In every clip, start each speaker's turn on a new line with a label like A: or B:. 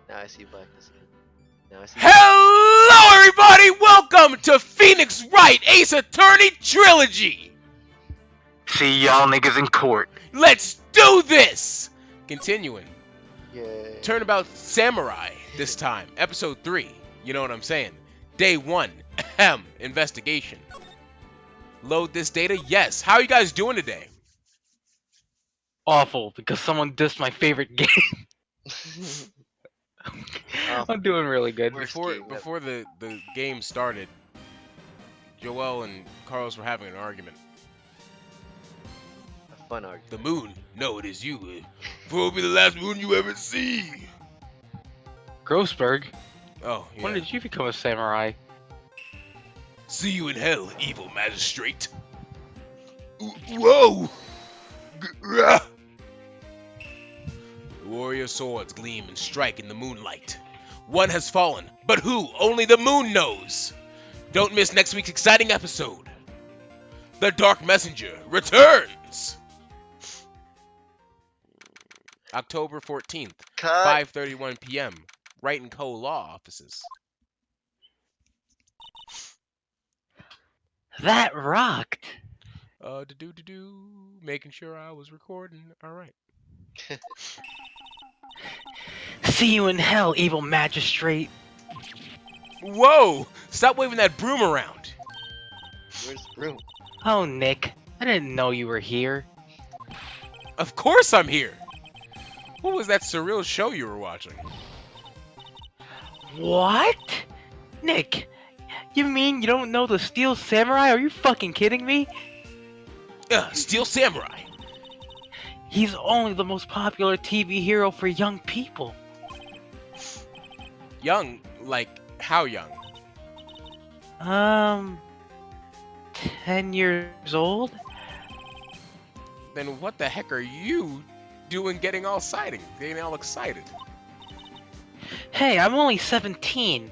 A: Now I see blackness again. Now I see blackness.
B: Hello, everybody! Welcome to Phoenix Wright Ace Attorney Trilogy!
C: See y'all niggas in court.
B: Let's do this! Continuing.
A: Yay.
B: Turnabout Samurai this time. Episode 3. You know what I'm saying. Day 1. Ahem. Investigation. Load this data? Yes. How are you guys doing today?
C: Awful, because someone dissed my favorite game. I'm doing really good.
A: Worst
B: Before
A: game ever.
B: before the game started, Joel and Carlos were having an argument.
A: A fun argument.
B: The moon. No, it is you. It will be the last moon you ever see.
C: Grossberg,
B: Oh, yeah.
C: when did you become a samurai?
B: See you in hell, evil magistrate. Whoa! The warrior swords gleam and strike in the moonlight. One has fallen, but who? Only the moon knows. Don't miss next week's exciting episode. The Dark Messenger returns. October 14th,
A: Cut.
B: 5:31 p.m. Wright & Co. Law Offices.
C: That rocked.
B: Making sure I was recording. All right.
C: See you in hell, evil magistrate.
B: Whoa! Stop waving that broom around.
A: Where's the broom?
C: Oh, Nick, I didn't know you were here.
B: Of course I'm here. What was that surreal show you were watching?
C: What? Nick, you mean you don't know the Steel Samurai? Are you fucking kidding me?
B: Steel Samurai.
C: He's only the most popular TV hero for young people.
B: Young? Like, how young?
C: 10 years old?
B: Then what the heck are you doing getting all excited?
C: Hey, I'm only 17.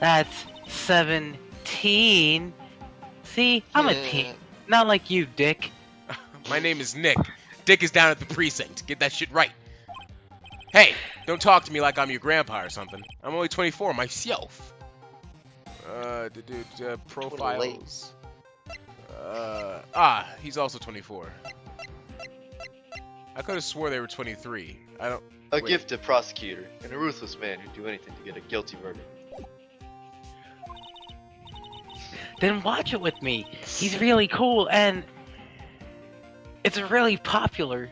C: That's 17. See, I'm a teen. Not like you, Dick.
B: My name is Nick. Dick is down at the precinct. Get that shit right. Hey, don't talk to me like I'm your grandpa or something. I'm only 24 myself. Profiles. He's also 24. I could have swore they were 23. I don't.
A: A
B: Wait.
A: gifted prosecutor and a ruthless man who'd do anything to get a guilty verdict.
C: Then watch it with me. He's really cool and it's really popular.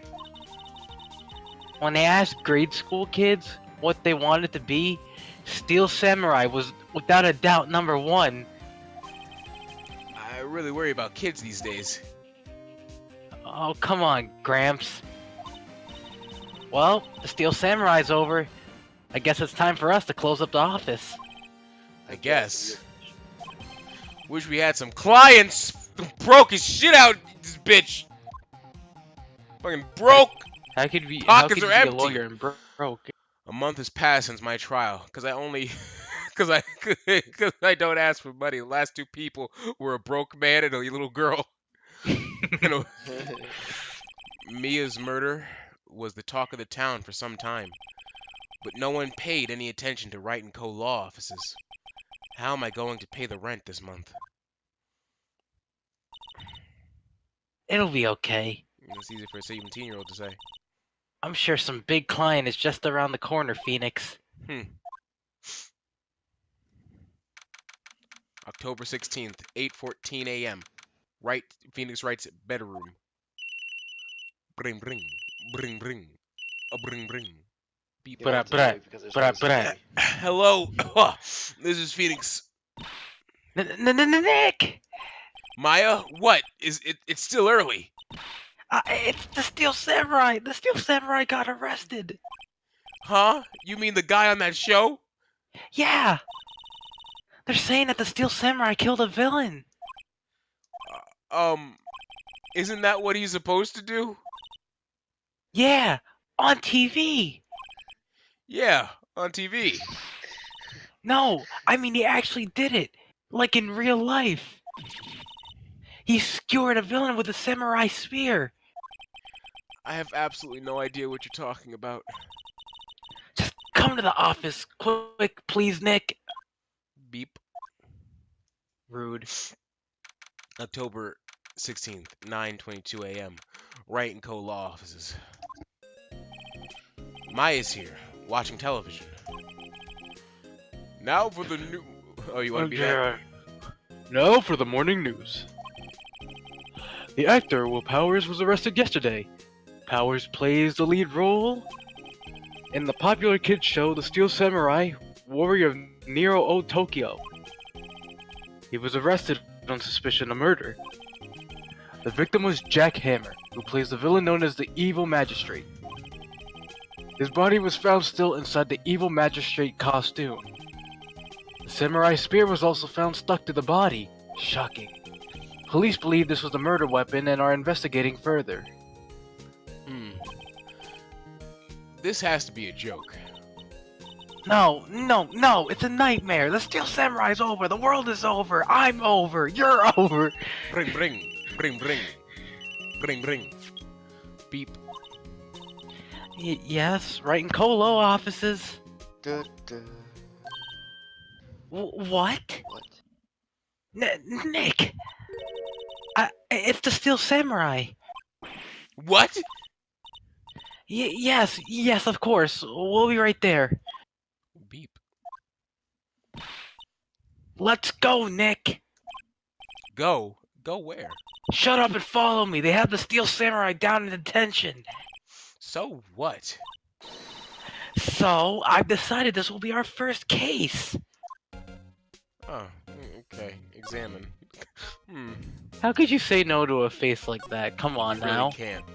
C: When they asked grade school kids what they wanted to be, Steel Samurai was without a doubt #1.
B: I really worry about kids these days.
C: Oh, come on, Gramps. Well, the Steel Samurai's over. I guess it's time for us to close up the office.
B: I guess. Wish we had some clients. Broke his shit out, this bitch. Fucking broke.
C: How could be
B: Pockets are
C: be
B: empty.
C: a lawyer and broke?
B: A month has passed since my trial, cause I don't ask for money. The last two people were a broke man and a little girl. You know, Mia's murder was the talk of the town for some time, but no one paid any attention to Wright & Co. law offices. How am I going to pay the rent this month?
C: It'll be okay.
B: It's easy for a 17-year-old to say.
C: I'm sure some big client is just around the corner, Phoenix.
B: October 16th, 8:14 a.m. Phoenix Wright's bedroom. Bring, bring, bring, bring, bring, bring. Beep.
A: You have to wait because there's always
C: Bra.
B: Hello, this is Phoenix.
C: Nick!
B: Maya, what? Is it? It's still early.
C: It's the Steel Samurai! The Steel Samurai got arrested!
B: Huh? You mean the guy on that show?
C: Yeah! They're saying that the Steel Samurai killed a villain!
B: Isn't that what he's supposed to do?
C: Yeah! On TV!
B: Yeah, on TV.
C: No, I mean he actually did it! Like in real life! He skewered a villain with a samurai spear!
B: I have absolutely no idea what you're talking about.
C: come to the office quick, please, Nick.
B: Beep.
C: Rude.
B: October 16th, 9:22 a.m. Wright and Co. Law offices. Maya's here, watching television. Now for the new. Oh, you want to be that?
C: Now for the morning news. The actor Will Powers was arrested yesterday. Powers plays the lead role in the popular kids show The Steel Samurai Warrior of Nero O Tokyo. He was arrested on suspicion of murder. The victim was Jack Hammer, who plays the villain known as the Evil Magistrate. His body was found still inside the Evil Magistrate costume. The samurai spear was also found stuck to the body. Shocking. Police believe this was a murder weapon and are investigating further.
B: This has to be a joke.
C: No, it's a nightmare. The Steel Samurai's over. The world is over. I'm over. You're over.
B: Bring. Beep.
C: Yes, right in Colo offices.
A: Duh, duh.
C: What?
A: What?
C: Nick! It's the Steel Samurai.
B: What?
C: Yes, of course. We'll be right there.
B: Beep.
C: Let's go, Nick!
B: Go? Go where?
C: Shut up and follow me. They have the Steel Samurai down in detention.
B: So what?
C: So, I've decided this will be our first case.
B: Oh, okay. Examine.
C: How could you say no to a face like that? Come on
B: Really
C: now.
B: can't.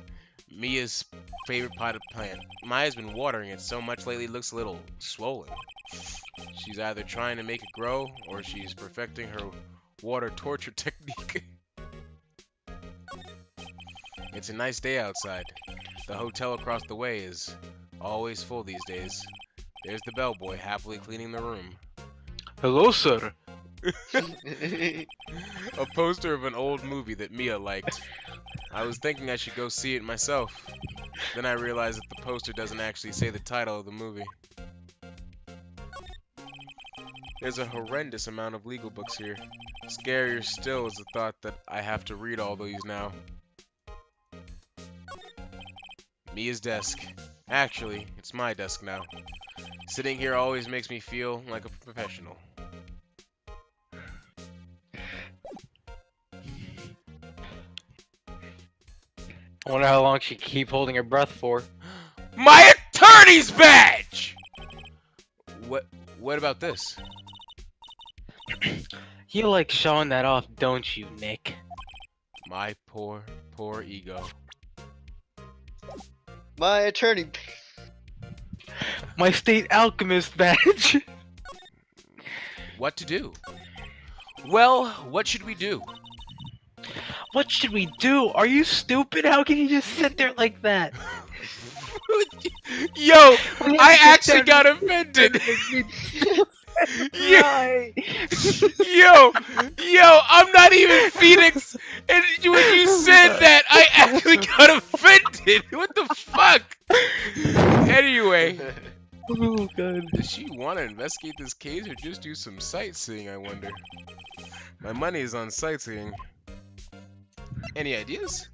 B: Mia's favorite potted plant. Maya's been watering it so much lately it looks a little swollen. She's either trying to make it grow or she's perfecting her water torture technique. It's a nice day outside. The hotel across the way is always full these days. There's the bellboy happily cleaning the room.
C: Hello, sir.
B: A poster of an old movie that Mia liked. I was thinking I should go see it myself. Then I realized that the poster doesn't actually say the title of the movie. There's a horrendous amount of legal books here. Scarier still is the thought that I have to read all these now. Mia's desk. Actually, it's my desk now. Sitting here always makes me feel like a professional.
C: I wonder how long she can keep holding her breath for.
B: My attorney's badge! What about this?
C: You like showing that off, don't you, Nick?
B: My poor ego.
A: My attorney.
C: My state alchemist badge.
B: What to do? Well, what should we do?
C: What should we do? Are you stupid? How can you just sit there like that?
B: Yo, I actually got offended. Yo, I'm not even Phoenix, and when you said that, I actually got offended. What the fuck? Anyway,
C: Oh god.
B: does she want to investigate this case or just do some sightseeing, I wonder? My money is on sightseeing. Any ideas?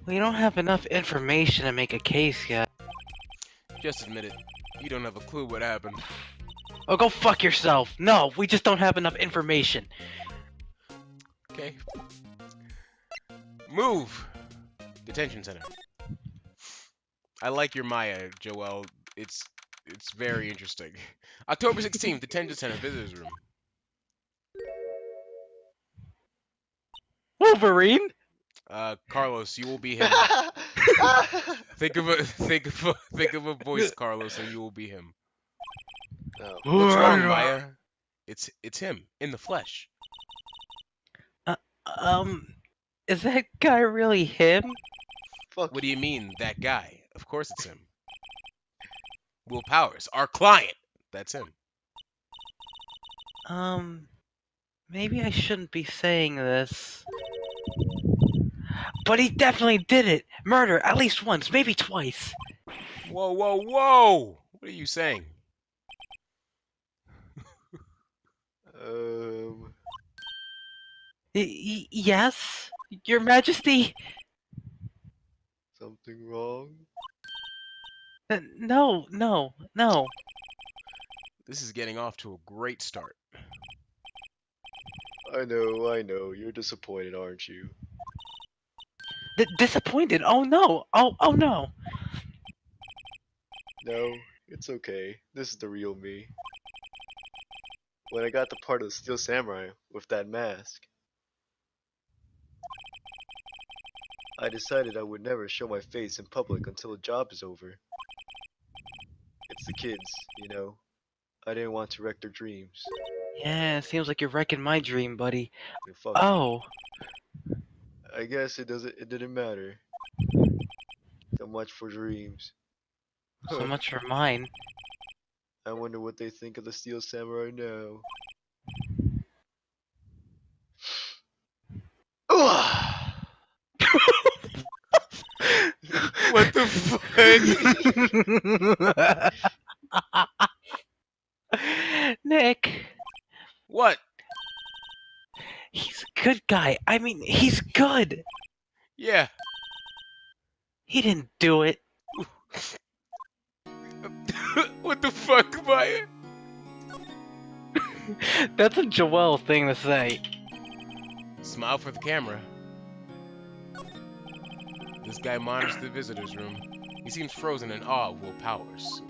C: We don't have enough information to make a case yet.
B: Just admit it. You don't have a clue what happened.
C: Oh, go fuck yourself. No, we just don't have enough information.
B: Okay. Move! Detention center. I like your Maya, Joel. It's very interesting. October 16th, detention center, visitors room.
C: Wolverine?
B: Carlos, you will be him. Think of a voice, Carlos, and you will be him.
A: Oh.
B: What's wrong, Maya? It's him in the flesh.
C: Is that guy really him?
A: Fuck.
B: What do you mean, that guy? Of course it's him. Will Powers, our client. That's him.
C: Maybe I shouldn't be saying this. But he definitely did it! Murder, at least once, maybe twice.
B: Whoa, whoa, whoa! What are you saying?
C: Yes, Your Majesty.
A: Something wrong?
C: No, no, no.
B: This is getting off to a great start.
A: I know. You're disappointed, aren't you?
C: Disappointed. Oh no. Oh no.
A: No, it's okay. This is the real me. When I got the part of the Steel Samurai with that mask, I decided I would never show my face in public until the job is over. It's the kids, you know. I didn't want to wreck their dreams.
C: Yeah, seems like you're wrecking my dream, buddy.
A: I mean, fuck
C: Oh,
A: you. I guess it didn't matter. So much for dreams.
C: so much for mine.
A: I wonder what they think of the Steel Samurai now.
B: What the fuck?
C: Nick,
B: What?
C: he's a good guy. I mean, he's good.
B: Yeah.
C: He didn't do it.
B: What the fuck, Maya?
C: That's a Joel thing to say.
B: Smile for the camera. This guy monitors the visitor's room. He seems frozen in awe of Will Powers.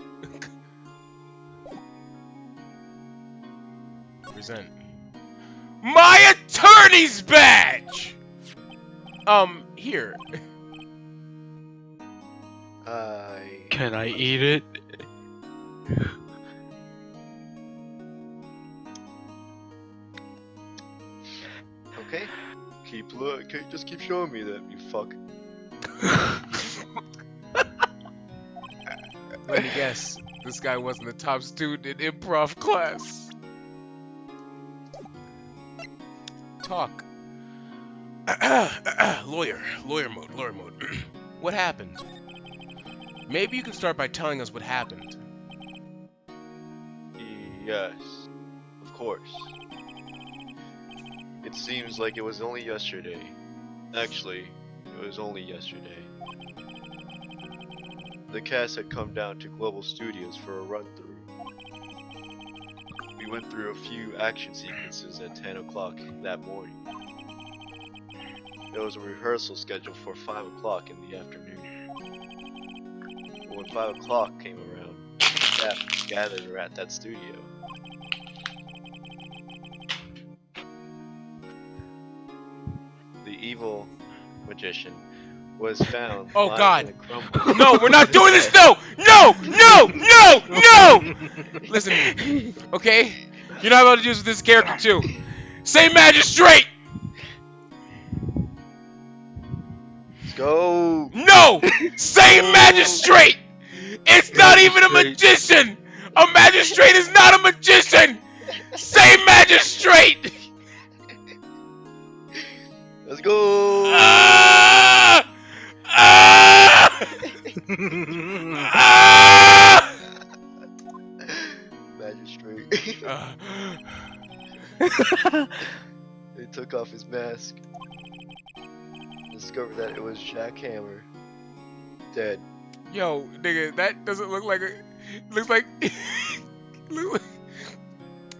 B: Present. My attorney's badge! Here.
C: Can I eat it?
A: Okay. Just keep showing me that, you fuck.
B: Let me guess. This guy wasn't the top student in improv class. Talk. Lawyer mode. What happened? Maybe you can start by telling us what happened.
A: Yes, of course. It seems like it was only yesterday. Actually, it was only yesterday. The cast had come down to Global Studios for a run-through. We went through a few action sequences at 10 o'clock that morning. There was a rehearsal scheduled for 5 o'clock in the afternoon. But when 5 o'clock came around, staff gathered at that studio. The evil magician was found.
B: Oh God!
A: lying in a crumble.
B: No, we're not doing this! No! Listen to me, okay? You're not allowed to use this character too. Say magistrate!
A: Let's go!
B: No! Say magistrate! It's not even a magician! A magistrate is not a magician! Say magistrate!
A: Let's go!
B: Ah! Ah! Ah!
A: Magistrate.
B: Uh,
A: They took off his mask. Discovered that it was Jack Hammer. Dead.
B: Yo, nigga, that doesn't look like a. Looks like.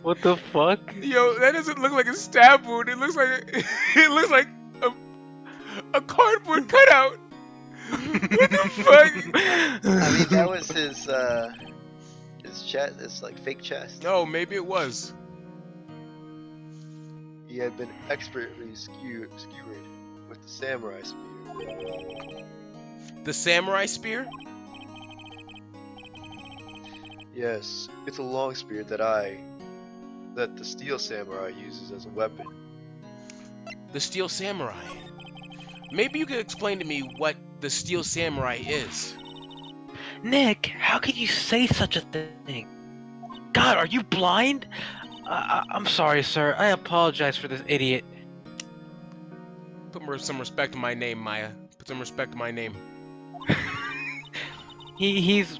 C: What the fuck?
B: Yo, that doesn't look like a stab wound. It looks like it looks like a cardboard cutout. What the fuck?
A: I mean, that was his chest. It's like fake chest.
B: No, maybe it was.
A: He had been expertly skewered with the samurai spear.
B: The samurai spear?
A: Yes, it's a long spear that the steel samurai uses as a weapon.
B: The steel samurai. Maybe you could explain to me what the steel samurai is.
C: Nick, how could you say such a thing? God, are you blind? I'm sorry, sir. I apologize for this idiot.
B: Put some respect to my name, Maya. Put some respect to my name.
C: He's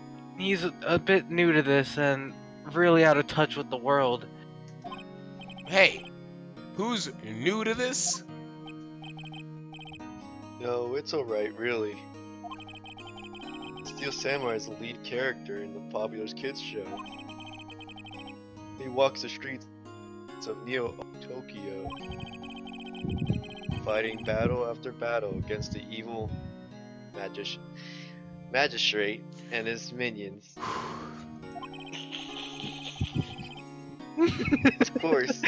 C: a bit new to this and really out of touch with the world.
B: Hey, who's new to this?
A: No, it's alright, really. Steel Samurai is the lead character in the popular kids show. He walks the streets of Neo Tokyo, fighting battle after battle against the evil magistrate and his minions. Of course,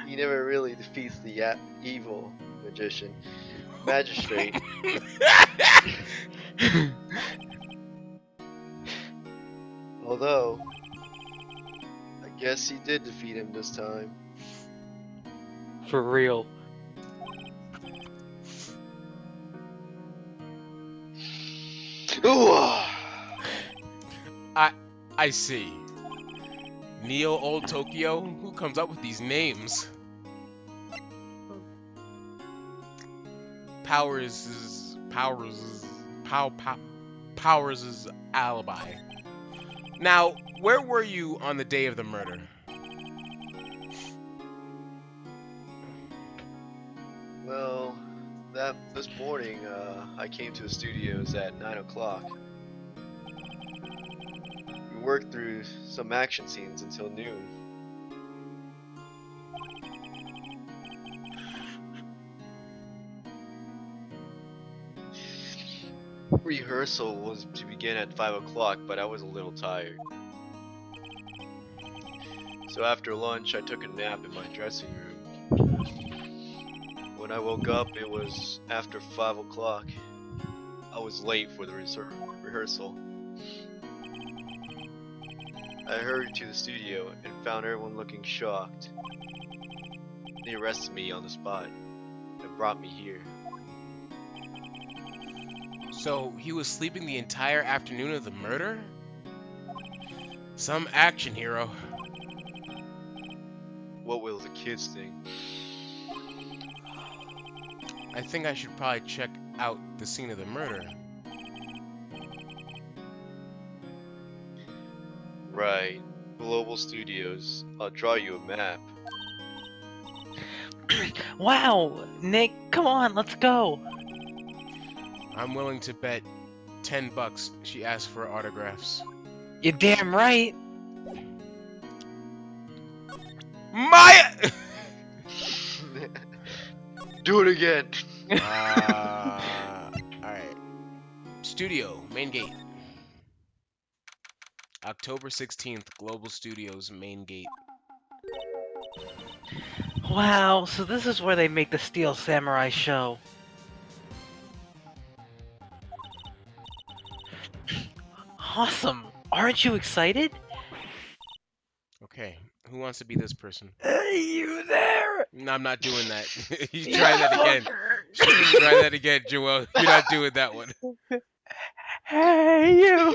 A: he never really defeats the evil magistrate. Although, I guess he did defeat him this time.
C: For real.
A: Ooh!
B: I see. Neo Old Tokyo? Who comes up with these names? Powers' alibi. Now, where were you on the day of the murder?
A: Well, this morning, I came to the studios at 9 o'clock. We worked through some action scenes until noon. Rehearsal was to begin at 5 o'clock, but I was a little tired. So after lunch, I took a nap in my dressing room. When I woke up, it was after 5 o'clock. I was late for the rehearsal. I hurried to the studio and found everyone looking shocked. They arrested me on the spot and brought me here.
B: So, he was sleeping the entire afternoon of the murder? Some action, hero.
A: What will the kids think?
B: I think I should probably check out the scene of the murder.
A: Right. Global Studios. I'll draw you a map.
C: Wow, Nick, come on, let's go.
B: I'm willing to bet $10 she asked for autographs.
C: You're damn right.
B: Maya!
A: Do it again!
B: Alright. Studio, main gate. October 16th, Global Studios, main gate.
C: Wow, so this is where they make the Steel Samurai show. Awesome! Aren't you excited?
B: Okay, who wants to be this person?
C: Hey, you there!
B: No, I'm not doing that. You try that again. Try that again, Joel. You're not doing that one.
C: Hey, you!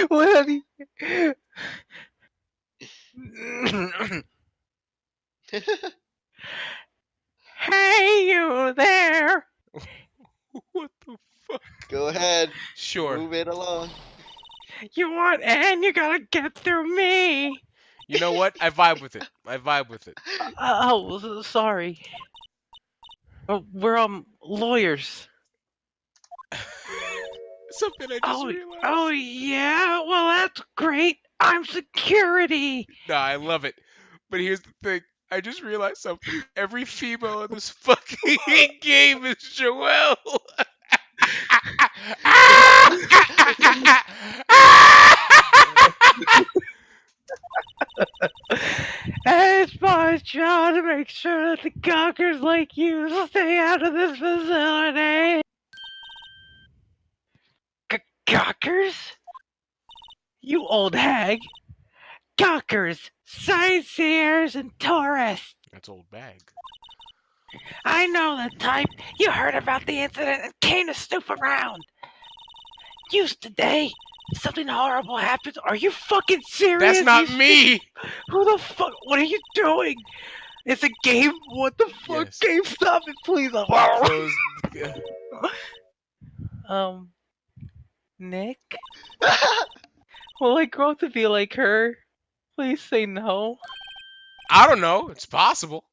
C: What have you... Hey, you there!
B: What the fuck?
A: Go ahead.
B: Sure.
A: Move it along.
C: You want in? You gotta get through me!
B: You know what? I vibe with it. I vibe with it.
C: Sorry. We're, lawyers.
B: Something I just realized.
C: Oh, yeah? Well, that's great. I'm security.
B: Nah, I love it. But here's the thing. I just realized something. Every female in this fucking game is Joelle.
C: It's my job to make sure that the cockers like you stay out of this facility. Cockers? You old hag. Cockers, sightseers, and tourists.
B: That's old bag.
C: I know the type. You heard about the incident and came to snoop around. Used today. Something horrible happens. Are you fucking serious?
B: That's not me!
C: Who the fuck? What are you doing? It's a game? What the fuck?
B: Yes.
C: Game, stop it, please. Nick? Will I grow up to be like her? Please say no.
B: I don't know. It's possible.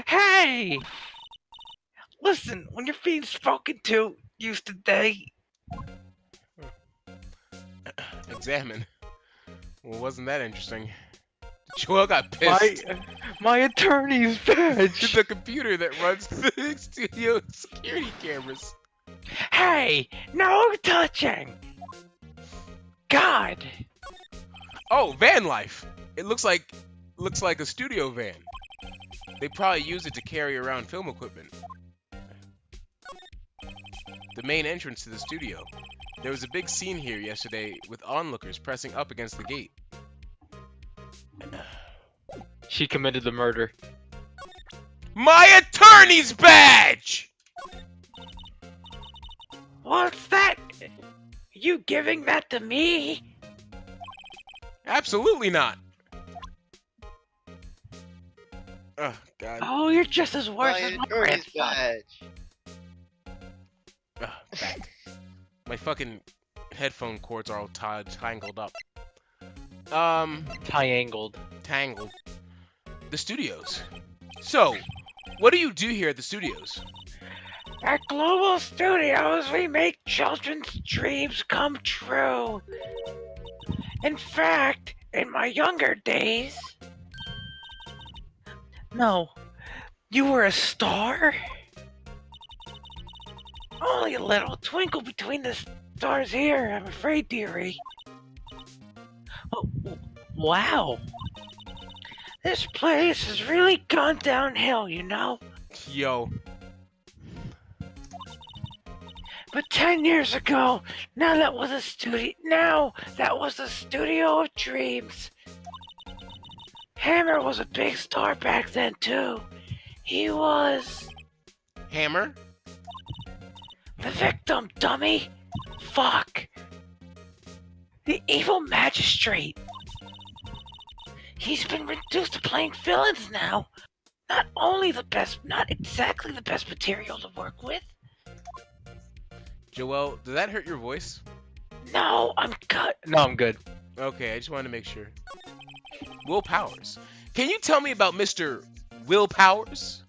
C: Hey! Listen, when you're being spoken to, use today.
B: Examine. Well, wasn't that interesting? Joel got pissed.
C: My attorney's badge.
B: The computer that runs the studio security cameras.
C: Hey, no touching. God.
B: Oh, van life. It looks like a studio van. They probably use it to carry around film equipment. The main entrance to the studio. There was a big scene here yesterday with onlookers pressing up against the gate.
C: She committed the murder.
B: My attorney's badge!
C: What's that? You giving that to me?
B: Absolutely not. Oh, God.
C: Oh, you're just as worse as my
A: attorney's
C: grandfather.
A: badge.
B: Back. My fucking headphone cords are all tangled up.
C: Triangled.
B: Tangled. The studios. So, what do you do here at the studios?
C: At Global Studios, we make children's dreams come true. In fact, in my younger days... No. You were a star? Only a little twinkle between the stars here, I'm afraid, dearie. Oh, wow. This place has really gone downhill, you know?
B: Yo.
C: But 10 years ago, that was a studio of dreams. Hammer was a big star back then, too. He was...
B: Hammer?
C: The victim, dummy! Fuck! The evil magistrate! He's been reduced to playing villains now! Not exactly the best material to work with.
B: Joel, did that hurt your voice?
C: No, I'm good. No, I'm good.
B: Okay, I just wanted to make sure. Will Powers. Can you tell me about Mr. Will Powers?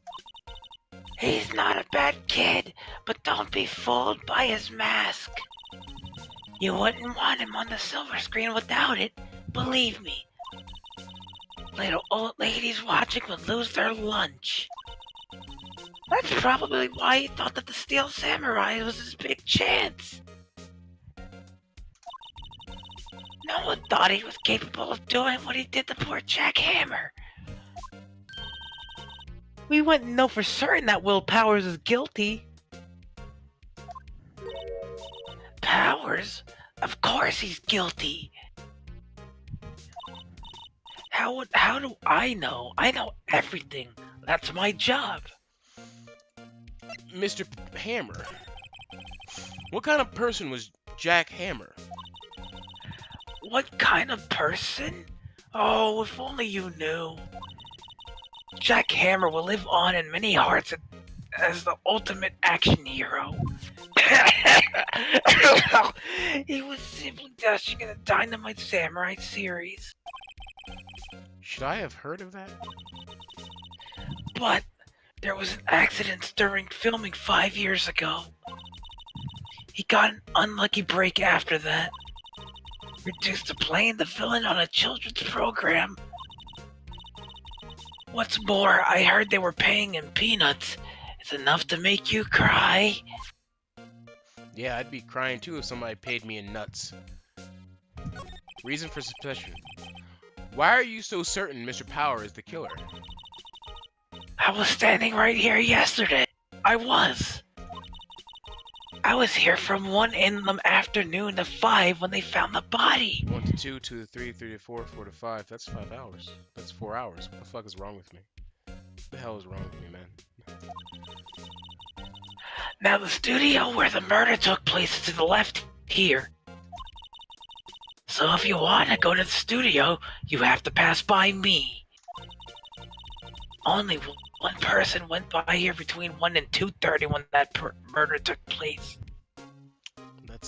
C: He's not a bad kid, but don't be fooled by his mask. You wouldn't want him on the silver screen without it, believe me. Little old ladies watching would lose their lunch. That's probably why he thought that the Steel Samurai was his big chance. No one thought he was capable of doing what he did to poor Jack Hammer. We wouldn't know for certain that Will Powers is guilty. Powers? Of course he's guilty. How do I know? I know everything. That's my job.
B: Mr. Hammer. What kind of person was Jack Hammer?
C: What kind of person? Oh, if only you knew. Jack Hammer will live on in many hearts as the ultimate action hero. He was simply dashing in the Dynamite Samurai series.
B: Should I have heard of that?
C: But there was an accident during filming 5 years ago. He got an unlucky break after that. Reduced to playing the villain on a children's program. What's more, I heard they were paying him peanuts. It's enough to make you cry.
B: Yeah, I'd be crying too if somebody paid me in nuts. Reason for suspicion. Why are you so certain Mr. Power is the killer?
C: I was standing right here yesterday. I was here from 1 in the afternoon to 5 when they found the body.
B: 1 to 2, 2 to 3, 3 to 4, 4 to 5. That's 5 hours. That's 4 hours. What the fuck is wrong with me? What the hell is wrong with me, man?
C: Now the studio where the murder took place is to the left here. So if you want to go to the studio, you have to pass by me. Only one person went by here between 1 and 2:30 when that murder took place.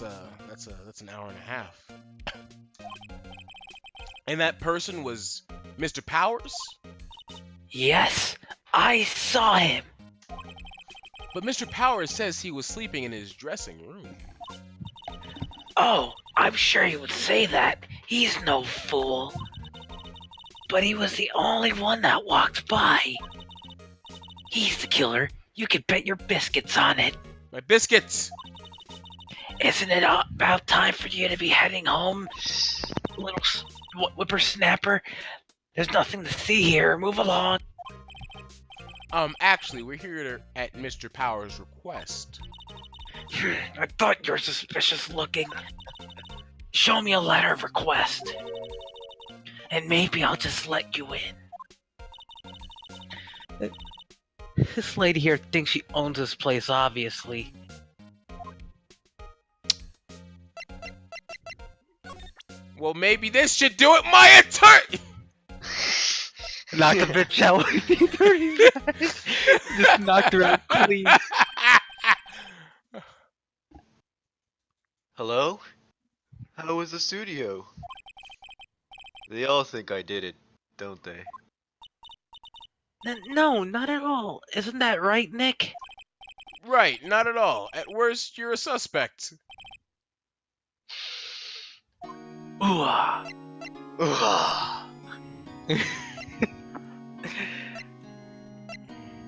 B: That's an hour and a half. And that person was Mr. Powers?
C: Yes, I saw him.
B: But Mr. Powers says he was sleeping in his dressing room.
C: Oh, I'm sure he would say that. He's no fool. But he was the only one that walked by. He's the killer. You can bet your biscuits on it.
B: My biscuits!
C: Isn't it about time for you to be heading home, little whippersnapper? There's nothing to see here. Move along.
B: Actually, we're here at Mr. Powers' request.
C: I thought you were suspicious looking. Show me a letter of request. And maybe I'll just let you in. This lady here thinks she owns this place, obviously.
B: Well, maybe this should do it, my attorney!
C: Knock a bitch out with the attorney. Just knocked her out clean.
A: Hello? How was the studio? They all think I did it, don't they?
C: No, not at all. Isn't that right, Nick?
B: Right, not at all. At worst, you're a suspect.
C: Ooh.
A: Ugh.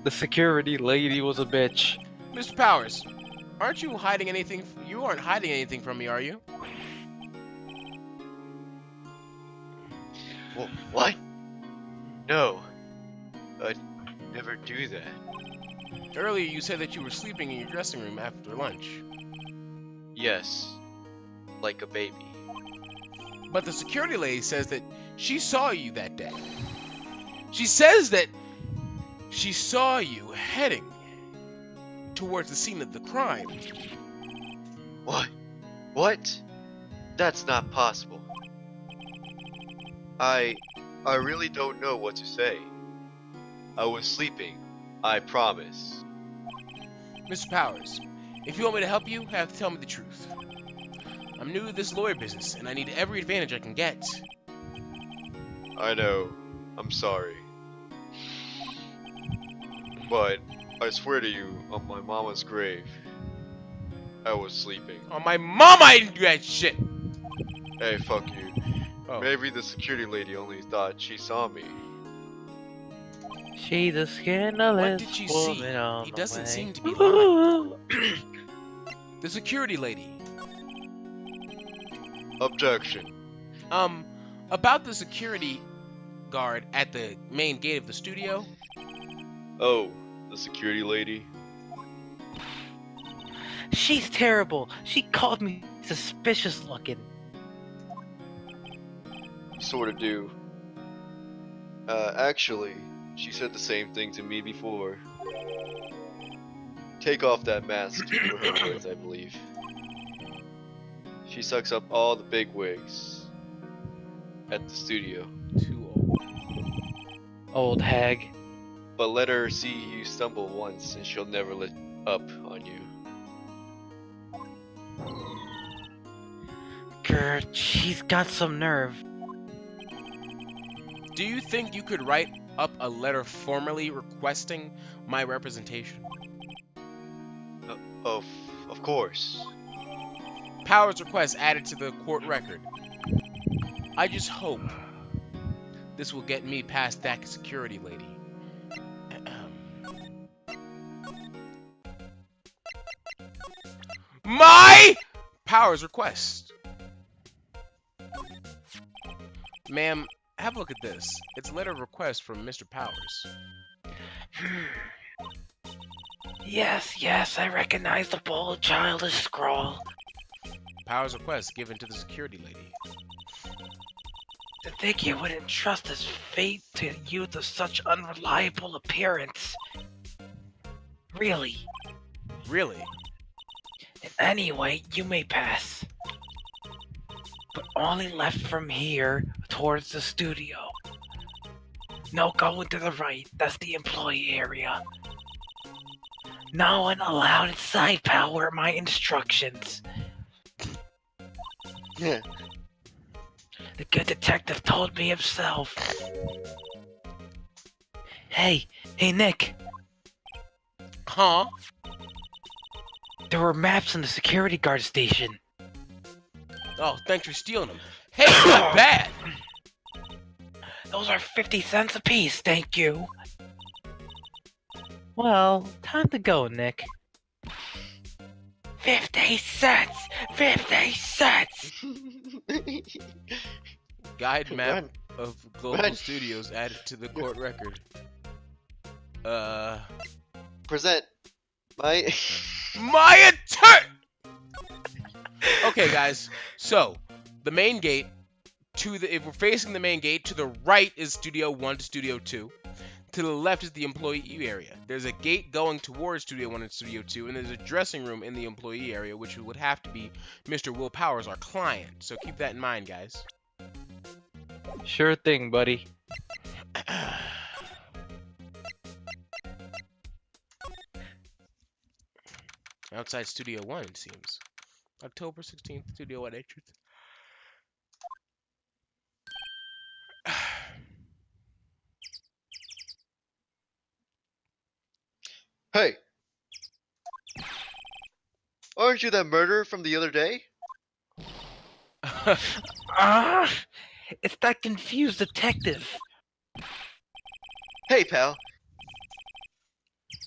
C: The security lady was a bitch.
B: Mr. Powers, aren't you hiding anything? You aren't hiding anything from me, are you?
A: What? No. I'd never do that.
B: Earlier, you said that you were sleeping in your dressing room after lunch.
A: Yes. Like a baby.
B: But the security lady says that she saw you that day. She says that she saw you heading towards the scene of the crime.
A: What? What? That's not possible. I really don't know what to say. I was sleeping, I promise.
B: Mr. Powers, if you want me to help you, you have to tell me the truth. I'm new to this lawyer business, and I need every advantage I can get.
A: I know. I'm sorry. But I swear to you, on my mama's grave, I was sleeping.
B: On my mom, I didn't do that shit!
A: Hey, fuck you.
B: Oh.
A: Maybe the security lady only thought she saw me.
C: She's a scandalous
B: What did you
C: woman
B: see?
C: on
B: He
C: the
B: doesn't
C: way.
B: seem to be lying. The security lady.
A: Objection.
B: About the security guard at the main gate of the studio.
A: Oh, the security lady?
C: She's terrible. She called me suspicious looking.
A: Sort of do. Actually, she said the same thing to me before. Take off that mask for her words, I believe. She sucks up all the big wigs at the studio.
B: Too old.
C: Old hag.
A: But let her see you stumble once and she'll never let up on you.
C: Grr, she's got some nerve.
B: Do you think you could write up a letter formally requesting my representation?
A: Of course.
B: Powers request added to the court record. I just hope this will get me past that security lady. My Powers request. Ma'am, have a look at this. It's a letter of request from Mr. Powers.
C: Yes, I recognize the bold childish scrawl.
B: Powers request given to the security lady.
C: To think you would entrust his fate to a youth of such unreliable appearance. Really.
B: Really?
C: Anyway, you may pass. But only left from here towards the studio. No going to the right, that's the employee area. No one allowed inside, pal, were my instructions.
A: Yeah.
C: The good detective told me himself. Hey, Nick.
B: Huh?
C: There were maps in the security guard station.
B: Oh, thanks for stealing them. Hey, not bad.
C: Those are 50 cents apiece, thank you. Well, time to go, Nick. 50 cents! 50 cents!
B: Guide map
A: Run.
B: of Global
A: Run.
B: Studios added to the court record.
A: Present my.
B: My turn! Okay, guys. So, the main gate if we're facing the main gate, to the right is Studio 1 to Studio 2. To the left is the employee area. There's a gate going towards Studio 1 and Studio 2, and there's a dressing room in the employee area, which would have to be Mr. Will Powers, our client. So keep that in mind, guys.
C: Sure thing, buddy.
B: Outside Studio 1, it seems. October 16th, Studio 1 entrance.
A: Hey! Aren't you that murderer from the other day?
C: Ah! It's that confused detective.
A: Hey, pal.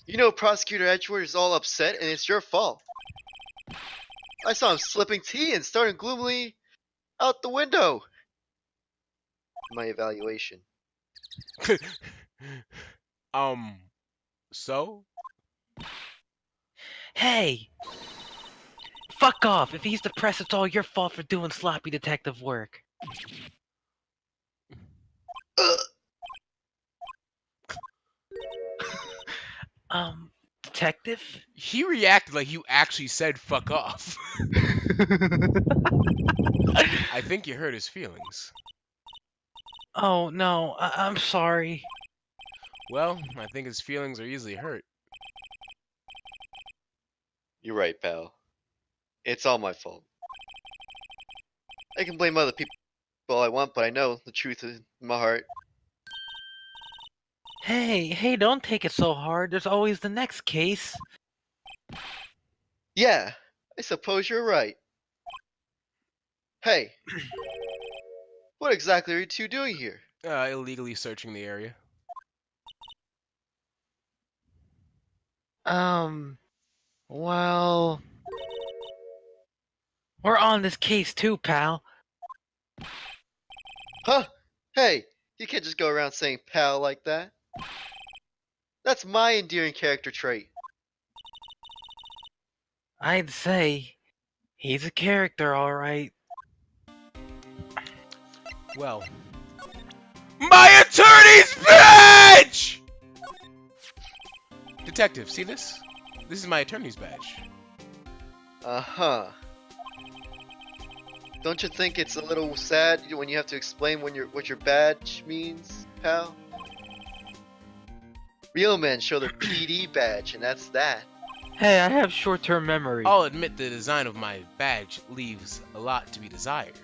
A: You know Prosecutor Edgeworth is all upset and it's your fault. I saw him slipping tea and starting gloomily out the window. My evaluation.
B: So?
C: Hey! Fuck off! If he's depressed, it's all your fault for doing sloppy detective work. Detective?
B: He reacted like you actually said fuck off. I think you hurt his feelings.
C: Oh, no, I'm sorry.
B: Well, I think his feelings are easily hurt.
A: You're right, pal. It's all my fault. I can blame other people all I want, but I know the truth in my heart.
C: Hey, don't take it so hard. There's always the next case.
A: Yeah, I suppose you're right. Hey, what exactly are you two doing here?
B: Illegally searching the area.
C: Well... We're on this case too, pal.
A: Huh? Hey, you can't just go around saying pal like that. That's my endearing character trait.
C: I'd say he's a character, alright.
B: Well, my attorney's badge! Detective, see this? This is my attorney's badge.
A: Uh-huh. Don't you think it's a little sad when you have to explain what your badge means, pal? Real men show their PD badge, and that's that.
C: Hey, I have short-term memory.
B: I'll admit the design of my badge leaves a lot to be desired.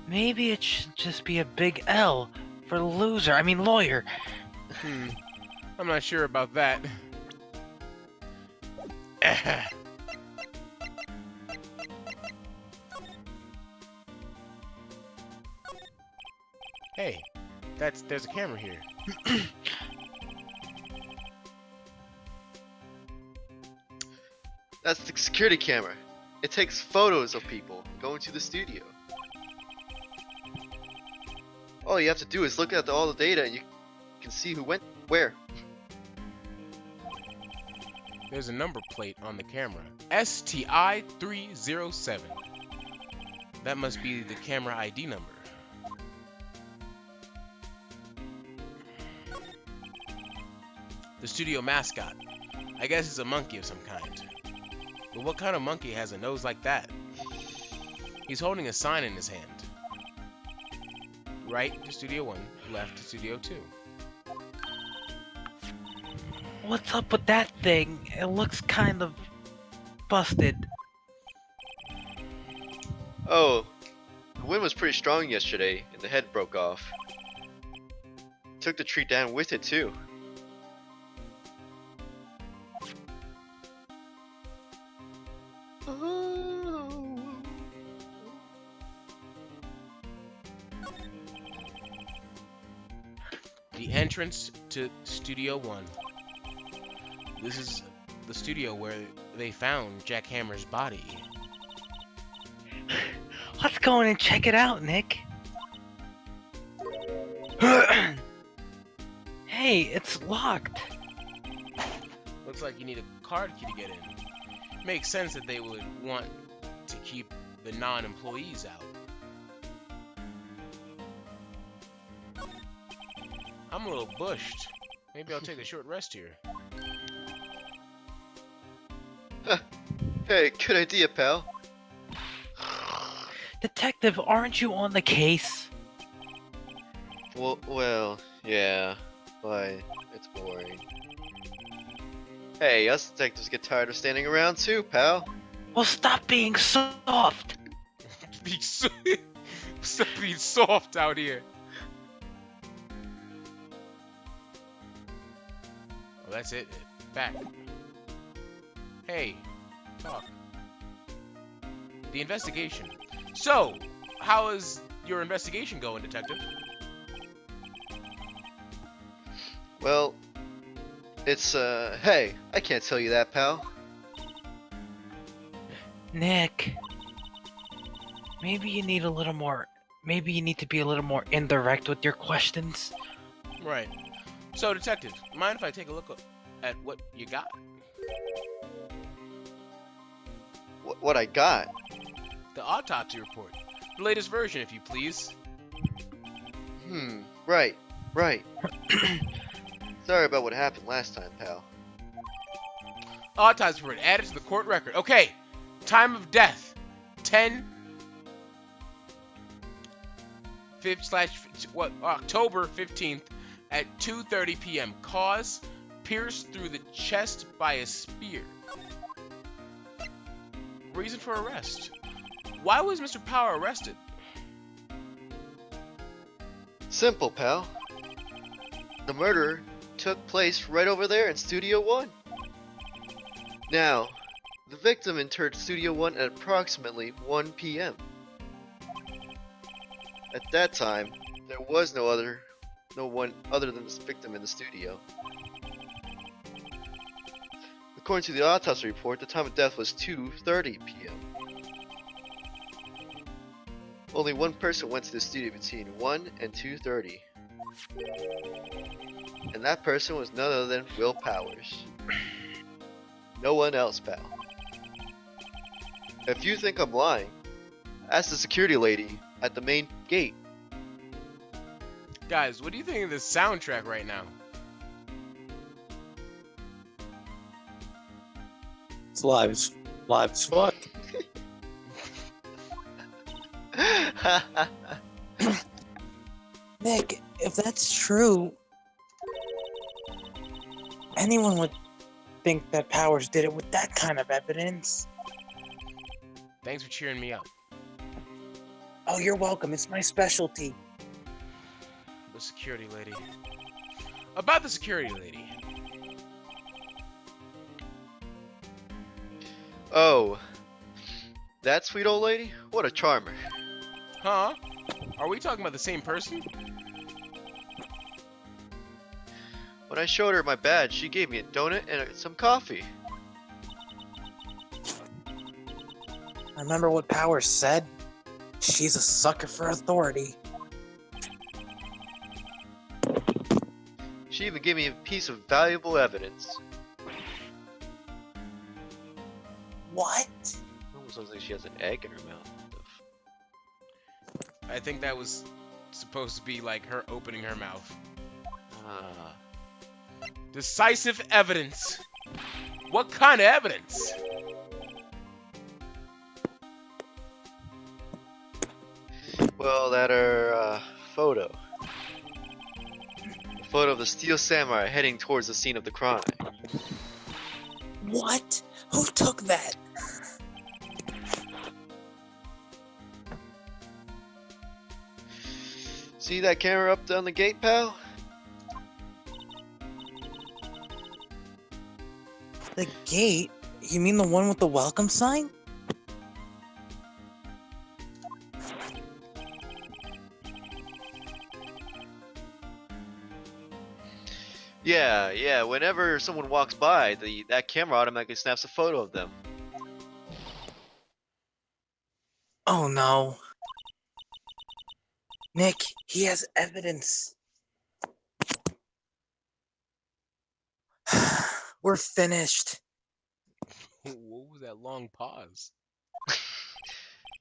C: Maybe it should just be a big L for loser. I mean lawyer.
B: I'm not sure about that. Hey, there's a camera here.
A: That's the security camera. It takes photos of people going to the studio. All you have to do is look at all the data and you can see who went where.
B: There's a number plate on the camera. STI 307. That must be the camera ID number. The studio mascot. I guess it's a monkey of some kind. But what kind of monkey has a nose like that? He's holding a sign in his hand. Right to Studio 1, left to Studio 2.
C: What's up with that thing? It looks kind of busted.
A: Oh, the wind was pretty strong yesterday, and the head broke off. Took the tree down with it too.
B: The entrance to Studio 1. This is the studio where they found Jack Hammer's body.
C: Let's go in and check it out, Nick. Hey, it's locked.
B: Looks like you need a card key to get in. Makes sense that they would want to keep the non-employees out. I'm a little bushed. Maybe I'll take a short rest here.
A: Hey, good idea, pal.
C: Detective, aren't you on the case?
A: Well, yeah, but it's boring. Hey, us detectives get tired of standing around too, pal.
C: Well, stop being soft.
B: Stop being soft out here. Well, that's it. Back. Hey, talk. The investigation. So, how is your investigation going, Detective?
A: Well, it's, hey, I can't tell you that, pal.
C: Nick, maybe you need to be a little more indirect with your questions.
B: Right. So, Detective, mind if I take a look at what you got?
A: What I got?
B: The autopsy report. The latest version, if you please.
A: Right. Sorry about what happened last time, pal.
B: Autopsy report added to the court record. Okay. Time of death. 10 October 15th at 2:30 p.m. Cause: pierced through the chest by a spear. Reason for arrest. Why was Mr. Power arrested?
A: Simple, pal. The murder took place right over there in Studio 1. Now, the victim entered Studio 1 at approximately 1 p.m. At that time, there was no one other than this victim in the studio. According to the autopsy report, the time of death was 2:30 p.m. Only one person went to the studio between 1 and 2:30. And that person was none other than Will Powers. No one else, pal. If you think I'm lying, ask the security lady at the main gate.
B: Guys, what do you think of this soundtrack right now?
D: It's live as fuck. Nick, if that's true, anyone would think that Powers did it with that kind of evidence.
B: Thanks for cheering me up.
D: Oh, you're welcome. It's my specialty.
B: The security lady. About the security lady.
A: Oh, that sweet old lady? What a charmer.
B: Huh? Are we talking about the same person?
A: When I showed her my badge, she gave me a donut and some coffee.
D: I remember what Powers said. She's a sucker for authority.
A: She even gave me a piece of valuable evidence.
D: What?
A: Almost looks like she has an egg in her mouth.
B: I think that was supposed to be like her opening her mouth. Decisive evidence. What kind of evidence?
A: Well, that photo. A photo of the Steel Samurai heading towards the scene of the crime.
D: What? Who took that?
A: See that camera up on the gate, pal?
D: The gate? You mean the one with the welcome sign?
A: Yeah. Whenever someone walks by, that camera automatically snaps a photo of them.
D: Oh no. Nick, he has evidence. We're finished.
B: What was that long pause?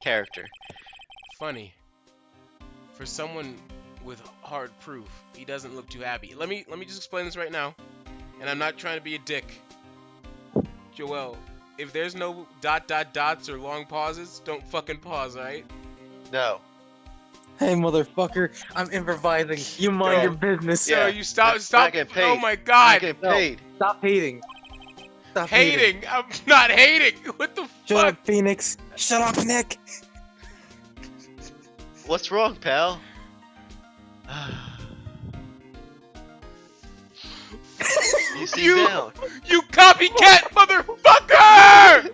A: Character.
B: Funny. For someone with hard proof, he doesn't look too happy. Let me just explain this right now. And I'm not trying to be a dick. Joel, if there's no dots or long pauses, don't fucking pause, alright?
A: No.
D: Hey, motherfucker, I'm improvising. You mind your business.
B: Yo,
A: Yeah.
B: you stop.
A: Not getting paid.
B: Oh my
A: I'm
B: god.
A: getting
D: No.
A: paid.
D: Stop hating. Stop
B: Hating. I'm not hating. What the
D: Shut
B: fuck?
D: up, Phoenix. Shut up, Nick.
A: What's wrong, pal? You seem
B: You-
A: down.
B: You copycat motherfucker!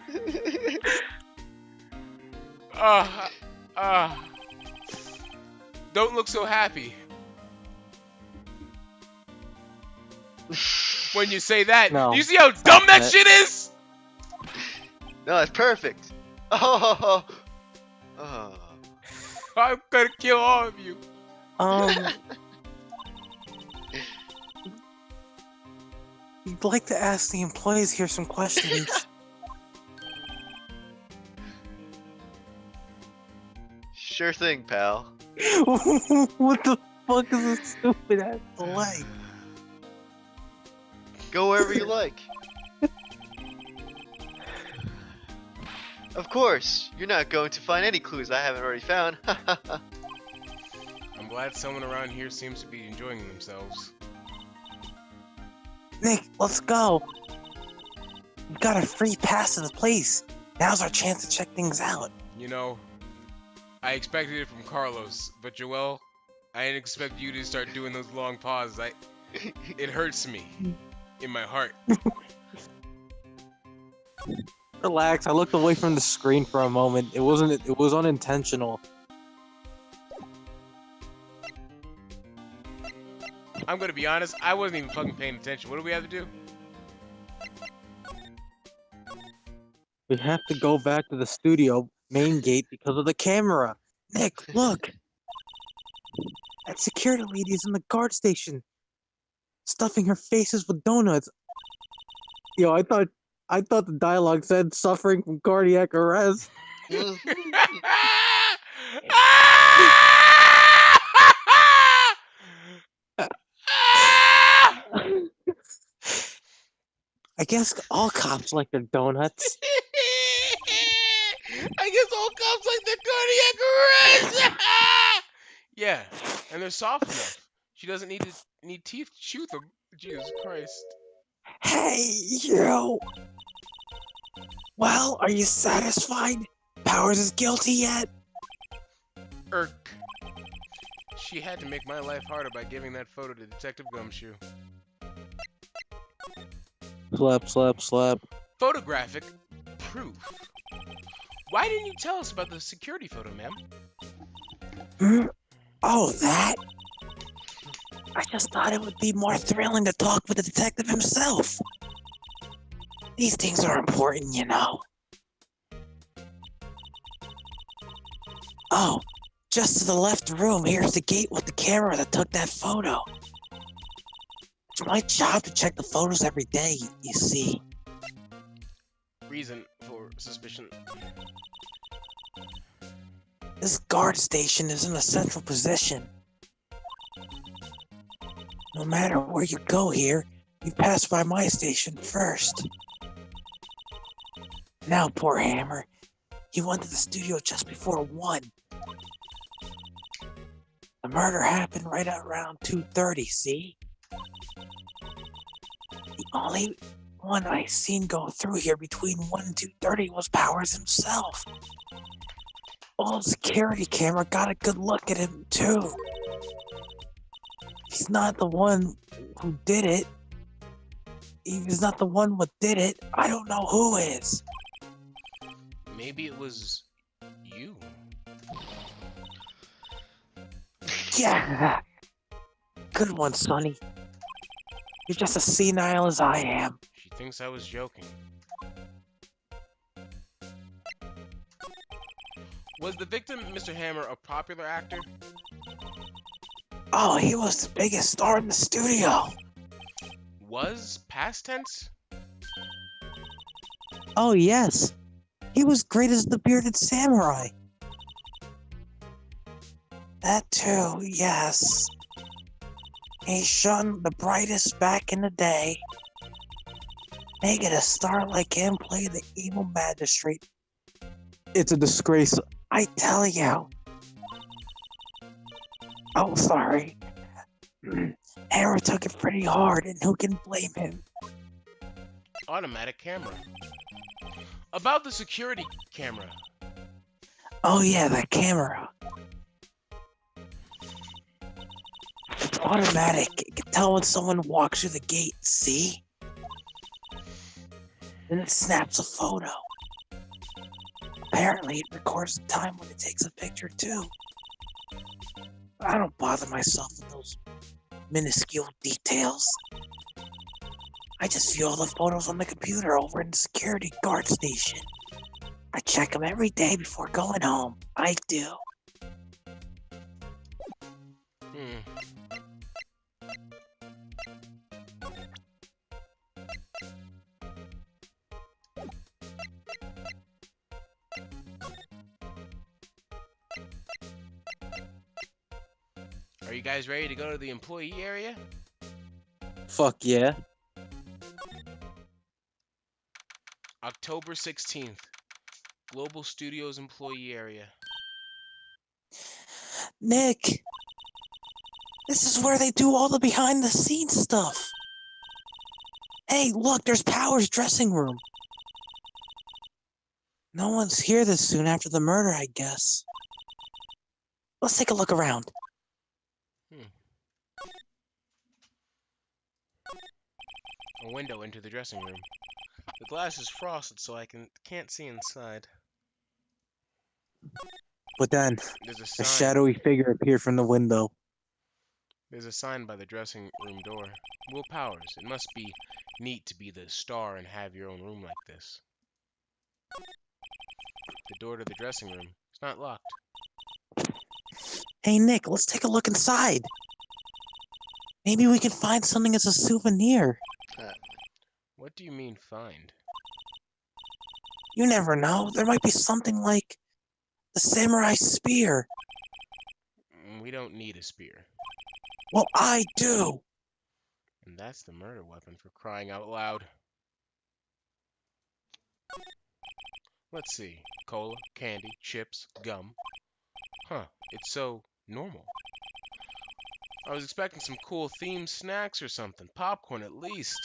B: Don't look so happy. When you say that,
D: No.
B: you see how dumb that
D: it.
B: shit is?
A: No, it's perfect. Oh.
B: I'm gonna kill all of you.
D: I'd like to ask the employees here some questions.
A: Sure thing, pal.
D: What the fuck is this stupid ass delay?
A: Go wherever you like. Of course, you're not going to find any clues I haven't already found.
B: I'm glad someone around here seems to be enjoying themselves.
D: Nick, let's go. We've got a free pass to the place. Now's our chance to check things out.
B: You know, I expected it from Carlos, but Joel, I didn't expect you to start doing those long pauses. It hurts me in my heart.
D: Relax, I looked away from the screen for a moment. It was unintentional.
B: I'm gonna be honest, I wasn't even fucking paying attention. What do we have to do?
D: We have to go back to the studio main gate because of the camera. Nick, look! That security lady is in the guard station, stuffing her faces with donuts. Yo, I thought the dialogue said suffering from cardiac arrest. I guess all cops like their donuts.
B: I guess all cops like the cardiac arrest. Yeah, and they're soft enough. She doesn't need teeth to chew them. Jesus Christ.
D: Hey, you! Well, are you satisfied? Powers is guilty yet?
B: Irk. She had to make my life harder by giving that photo to Detective Gumshoe.
D: Slap, slap, slap.
B: Photographic proof. Why didn't you tell us about the security photo, ma'am?
D: Oh, that? I just thought it would be more thrilling to talk with the detective himself. These things are important, you know. Oh, just to the left room, here's the gate with the camera that took that photo. It's my job to check the photos every day, you see.
B: Reason for suspicion.
D: This guard station is in a central position. No matter where you go here, you pass by my station first. Now, poor Hammer, he went to the studio just before 1. The murder happened right at around 2:30, see? one I seen go through here between 1 and 2:30 was Powers himself. Old security camera got a good look at him, too. He's not the one who did it. He's not the one what did it. I don't know who is.
B: Maybe it was you.
D: Yeah. Good one, Sonny. You're just as senile as I am.
B: She thinks I was joking. Was the victim, Mr. Hammer, a popular actor?
D: Oh, he was the biggest star in the studio.
B: Was past tense?
D: Oh, yes. He was great as the bearded samurai. That too, yes. He shone the brightest back in the day. Making a star like him play the evil magistrate. It's a disgrace, I tell you. Oh, sorry. Hammer took it pretty hard, and who can blame him?
B: Automatic camera. About the security camera.
D: Oh yeah, that camera. It's automatic. It can tell when someone walks through the gate, see? Then it snaps a photo. Apparently, it records the time when it takes a picture, too. I don't bother myself with those minuscule details. I just view all the photos on the computer over in the security guard station. I check them every day before going home. I do.
B: Are you guys ready to go to the employee area?
D: Fuck yeah.
B: October 16th. Global Studios employee area.
D: Nick! This is where they do all the behind the scenes stuff. Hey, look, there's Power's dressing room. No one's here this soon after the murder, I guess. Let's take a look around.
B: A window into the dressing room. The glass is frosted so I can't see inside.
D: But then,
B: There's a
D: a
B: sign.
D: shadowy figure appeared from the window.
B: There's a sign by the dressing room door. Will Powers. It must be neat to be the star and have your own room like this. The door to the dressing room. It's not locked.
D: Hey, Nick, let's take a look inside. Maybe we can find something as a souvenir.
B: What do you mean find?
D: You never know. There might be something like the samurai spear.
B: We don't need a spear.
D: Well, I do.
B: And that's the murder weapon, for crying out loud. Let's see. Cola, candy, chips, gum. Huh, it's so normal. I was expecting some cool themed snacks or something. Popcorn at least.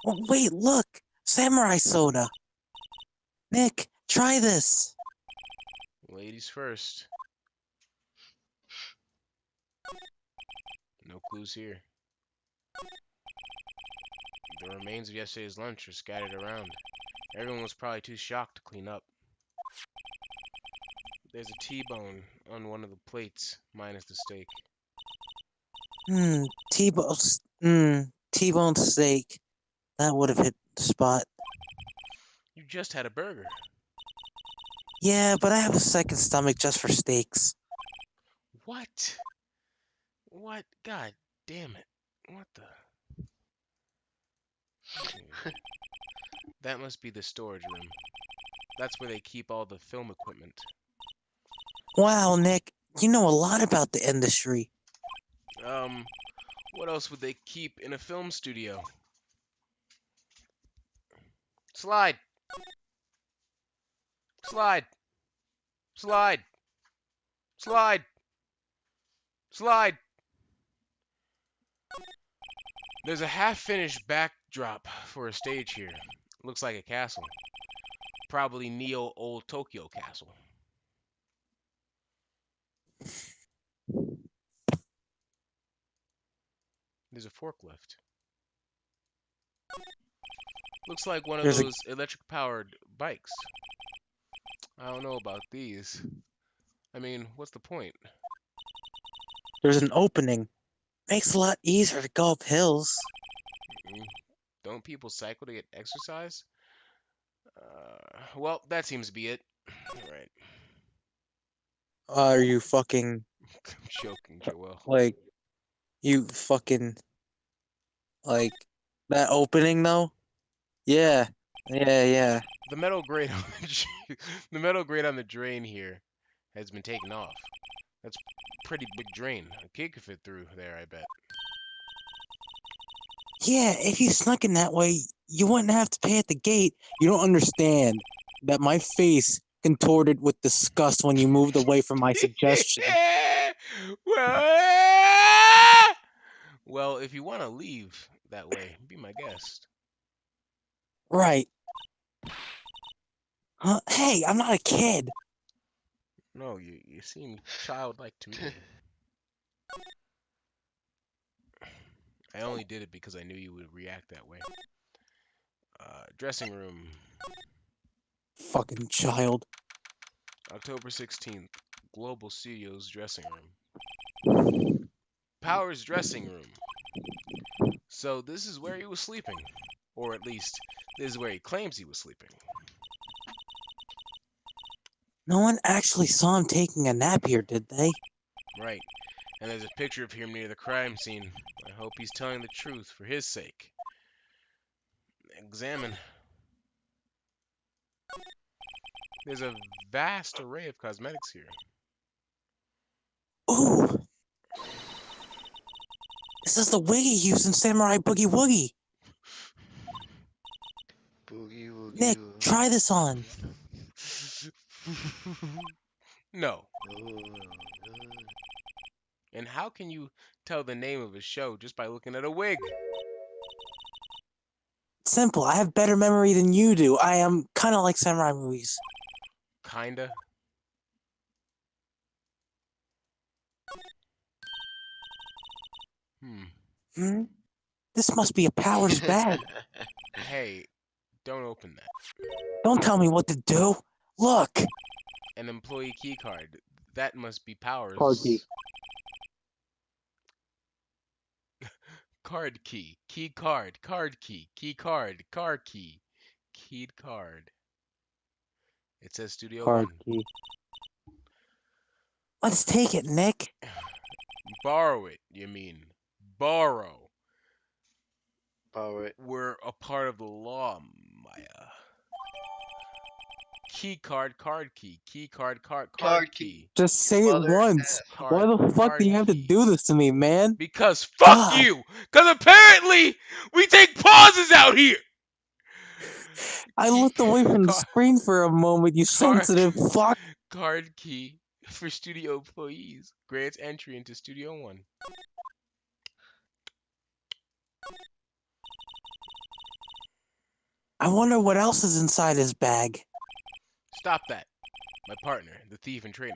D: Well, wait, look. Samurai soda. Nick, try this.
B: Ladies first. No clues here. The remains of yesterday's lunch are scattered around. Everyone was probably too shocked to clean up. There's a T-bone on one of the plates, minus the steak.
D: T-bone steak. That would have hit the spot.
B: You just had a burger.
D: Yeah, but I have a second stomach just for steaks.
B: What? What? God damn it. What the? That must be the storage room. That's where they keep all the film equipment.
D: Wow, Nick, you know a lot about the industry.
B: What else would they keep in a film studio? Slide. Slide. Slide. Slide. Slide. There's a half-finished backdrop for a stage here. Looks like a castle. Probably Neo Old Tokyo Castle. There's a forklift. Looks like one of
D: There's a
B: those electric-powered bikes. I don't know about these. I mean, what's the point?
D: there's an opening. Makes it a lot easier to go up hills.
B: Mm, don't people cycle to get exercise? Well, that seems to be it. Alright.
D: Are you fucking
B: I'm joking, Joel.
D: like you fucking like that opening though? Yeah. Yeah.
B: The metal grate on the metal grate on the drain here has been taken off. That's a pretty big drain. A kid could fit through there, I bet.
D: Yeah, if you snuck in that way, you wouldn't have to pay at the gate. You don't understand that my face contorted with disgust when you moved away from my suggestion.
B: well, well, if you want to leave that way, be my guest.
D: Right. Huh? Hey, I'm not a kid.
B: No, you seem childlike to me. I only did it because I knew you would react that way. Dressing room,
D: Fucking child.
B: October 16th, Global Studios dressing room. Power's dressing room. So this is where he was sleeping. Or at least, this is where he claims he was sleeping.
D: No one actually saw him taking a nap here, did they?
B: Right. And there's a picture of him near the crime scene. I hope he's telling the truth for his sake. Examine. There's a vast array of cosmetics here.
D: Ooh. This is the wig he used in Samurai Boogie Woogie.
A: Boogie woogie.
D: Nick, try this on.
B: No.
A: Oh,
B: And how can you tell the name of a show just by looking at a wig?
D: Simple. I have better memory than you do. I am kind of like samurai movies.
B: Kinda.
D: Hmm? This must be a Powers bag.
B: Hey, don't open that.
D: Don't tell me what to do. Look.
B: An employee key card. That must be Powers.
D: Card key.
B: Card key. Key card. Card key. Key card. Card key. Keyed card. It says Studio
D: Card
B: 1.
D: key. Let's take it, Nick.
B: Borrow it, you mean. Borrow.
A: Power it.
B: We're a part of the law, Maya. Key card, card key. Key card, card
A: Card
B: key.
D: Just say it
A: Mother
D: once.
A: F.
D: Why the fuck
B: Card
D: do you have to
B: key.
D: do this to me, man?
B: Because fuck
D: God.
B: you! Because apparently we take pauses out here!
D: I
B: Key-
D: looked away from the
B: car-
D: screen for a moment, you
B: Card-
D: sensitive fuck.
B: Card key for studio employees. Grants entry into Studio 1.
D: I wonder what else is inside his bag.
B: Stop that. My partner, the thief in training.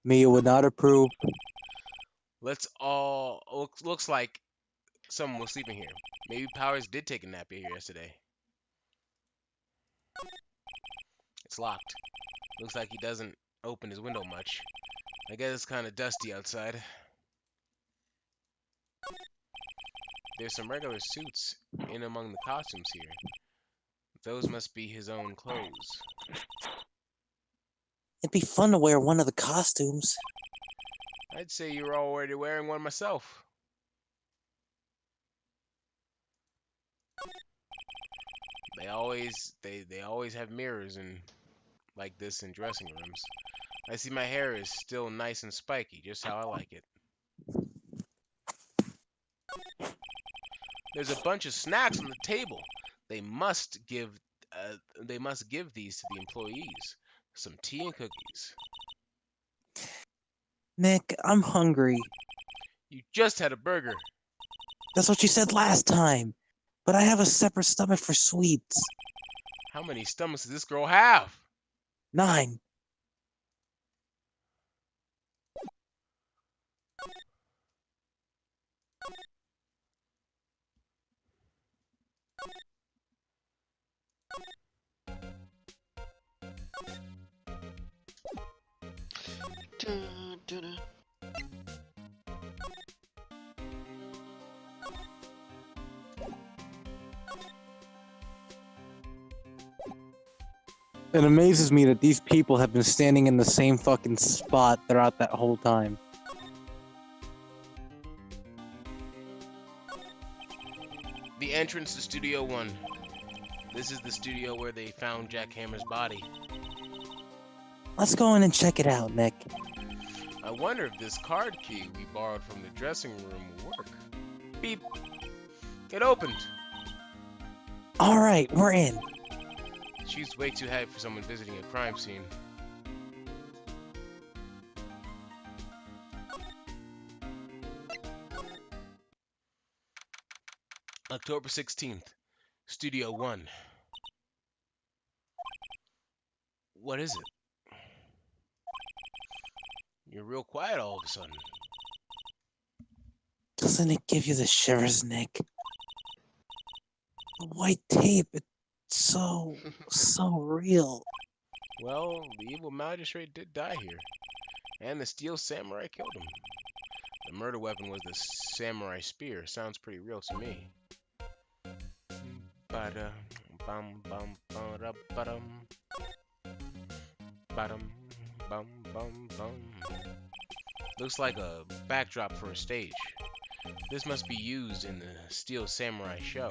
D: Mia would not approve.
B: Let's all... Looks like someone was sleeping here. Maybe Powers did take a nap here yesterday. It's locked. Looks like he doesn't open his window much. I guess it's kind of dusty outside. There's some regular suits in among the costumes here. Those must be his own clothes.
D: It'd be fun to wear one of the costumes.
B: I'd say you're already wearing one myself. They always have mirrors and like this in dressing rooms. I see my hair is still nice and spiky, just how I like it. There's a bunch of snacks on the table. They must give these to the employees. Some tea and cookies.
D: Nick, I'm hungry.
B: You just had a burger.
D: That's what you said last time. But I have a separate stomach for sweets.
B: How many stomachs does this girl have?
D: 9.
A: Dun, dun, dun.
D: It amazes me that these people have been standing in the same fucking spot throughout that whole time.
B: The entrance to Studio 1. This is the studio where they found Jack Hammer's body.
D: Let's go in and check it out, Nick.
B: I wonder if this card key we borrowed from the dressing room will work. Beep. It opened.
D: Alright, we're in.
B: She's way too heavy for someone visiting a crime scene. October 16th, Studio 1. What is it? You're real quiet all of a sudden.
D: Doesn't it give you the shivers, Nick? The white tape, it's so real.
B: Well, the evil magistrate did die here, and the steel samurai killed him. The murder weapon was the samurai spear. Sounds pretty real to me. Ba-da, bum, bum, ba-da, ba-dum. Ba-dum, bum, bum, bum. Looks like a backdrop for a stage. This must be used in the Steel Samurai show.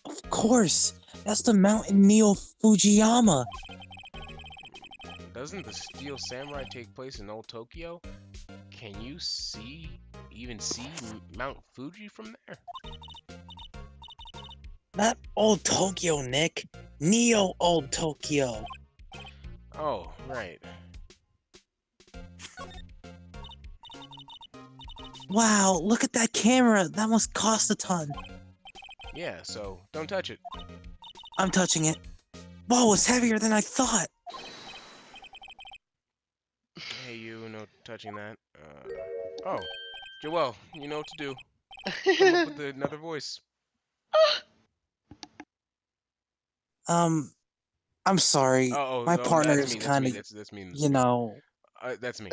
D: Of course! That's the mountain Neo Fujiyama!
B: Doesn't the Steel Samurai take place in Old Tokyo? Can you even see Mount Fuji from there?
D: Not Old Tokyo, Nick. Neo Old Tokyo.
B: Oh, right.
D: Wow, look at that camera. That must cost a ton.
B: Yeah, so don't touch it.
D: I'm touching it. Whoa, it's heavier than I thought.
B: Hey, you, no touching that. Oh, Joel, you know what to do. Come up with another voice.
D: I'm sorry. My partner
B: that's
D: is
B: me.
D: kind of,
B: That's me.
D: you know.
B: That's me.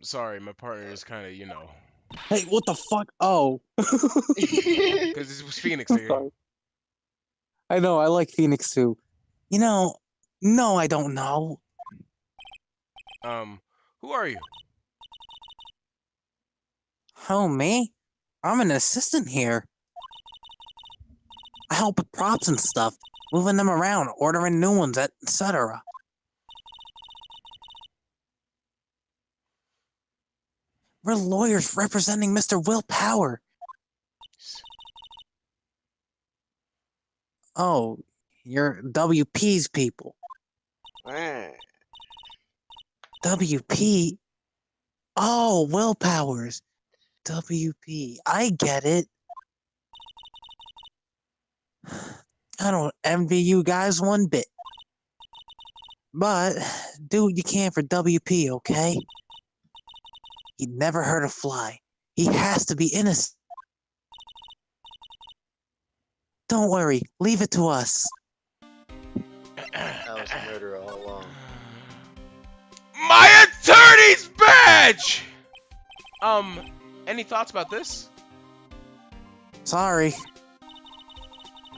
B: Sorry, my partner is kind of, you know.
D: Hey, what the fuck? Oh.
B: Because this was Phoenix
D: I'm
B: here.
D: sorry. I know, I like Phoenix too. You know, no, I don't know.
B: Who are you?
D: Oh, me? I'm an assistant here. I help with props and stuff, moving them around, ordering new ones, etc. We're lawyers representing Mr. Will Power. Oh, you're WP's people. WP? Oh, Will Powers. WP. I get it. I don't envy you guys one bit. But do what you can for WP, okay? He'd never hurt a fly. He has to be innocent. Don't worry, leave it to us.
A: I was a murderer all along.
B: My attorney's badge! Any thoughts about this?
D: Sorry.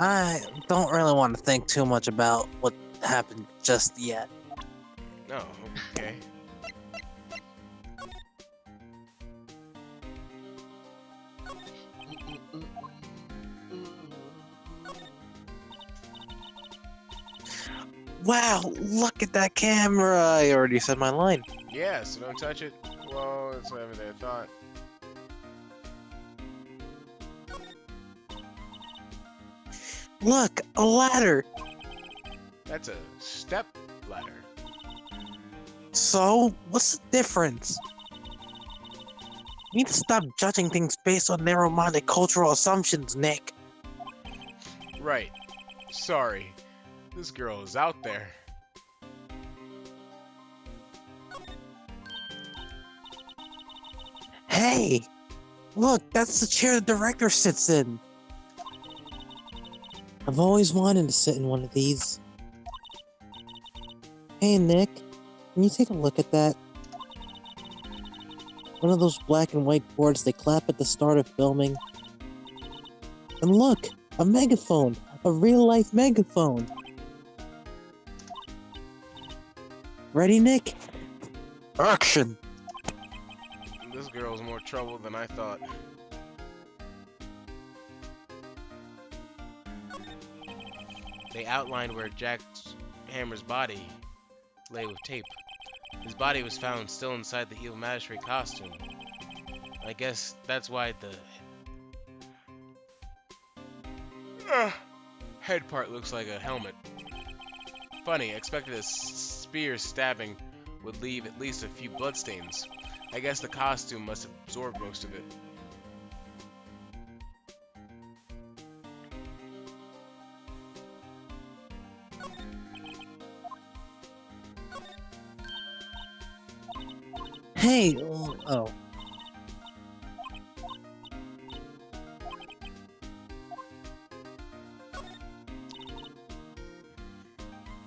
D: I don't really want to think too much about what happened just yet.
B: Oh, okay.
D: Wow, look at that camera! I already said my line.
B: Yeah, so don't touch it. Well, that's what I thought.
D: Look, a ladder!
B: That's a step ladder.
D: So, what's the difference? We need to stop judging things based on narrow-minded cultural assumptions, Nick.
B: Right. Sorry. This girl is out there.
D: Hey! Look, that's the chair the director sits in. I've always wanted to sit in one of these. Hey, Nick. Can you take a look at that? One of those black and white boards they clap at the start of filming. And look! A megaphone! A real-life megaphone! Ready, Nick? Action!
B: This girl's more trouble than I thought. They outlined where Jack Hammer's body lay with tape. His body was found still inside the evil magistrate costume. I guess that's why the head part looks like a helmet. Funny, I expected a spear stabbing would leave at least a few bloodstains. I guess the costume must have absorbed most of it.
D: Hey, oh.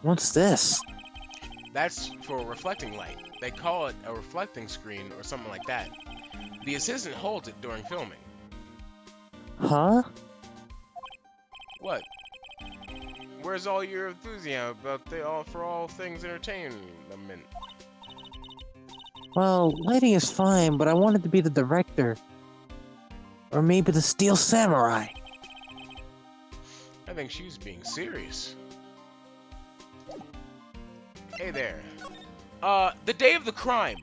D: What's this?
B: That's for reflecting light. They call it a reflecting screen or something like that. The assistant holds it during filming.
D: Huh?
B: What? Where's all your enthusiasm about for all things entertainment?
D: Well, lighting is fine, but I wanted to be the director. Or maybe the Steel Samurai.
B: I think she was being serious. Hey there. The day of the crime.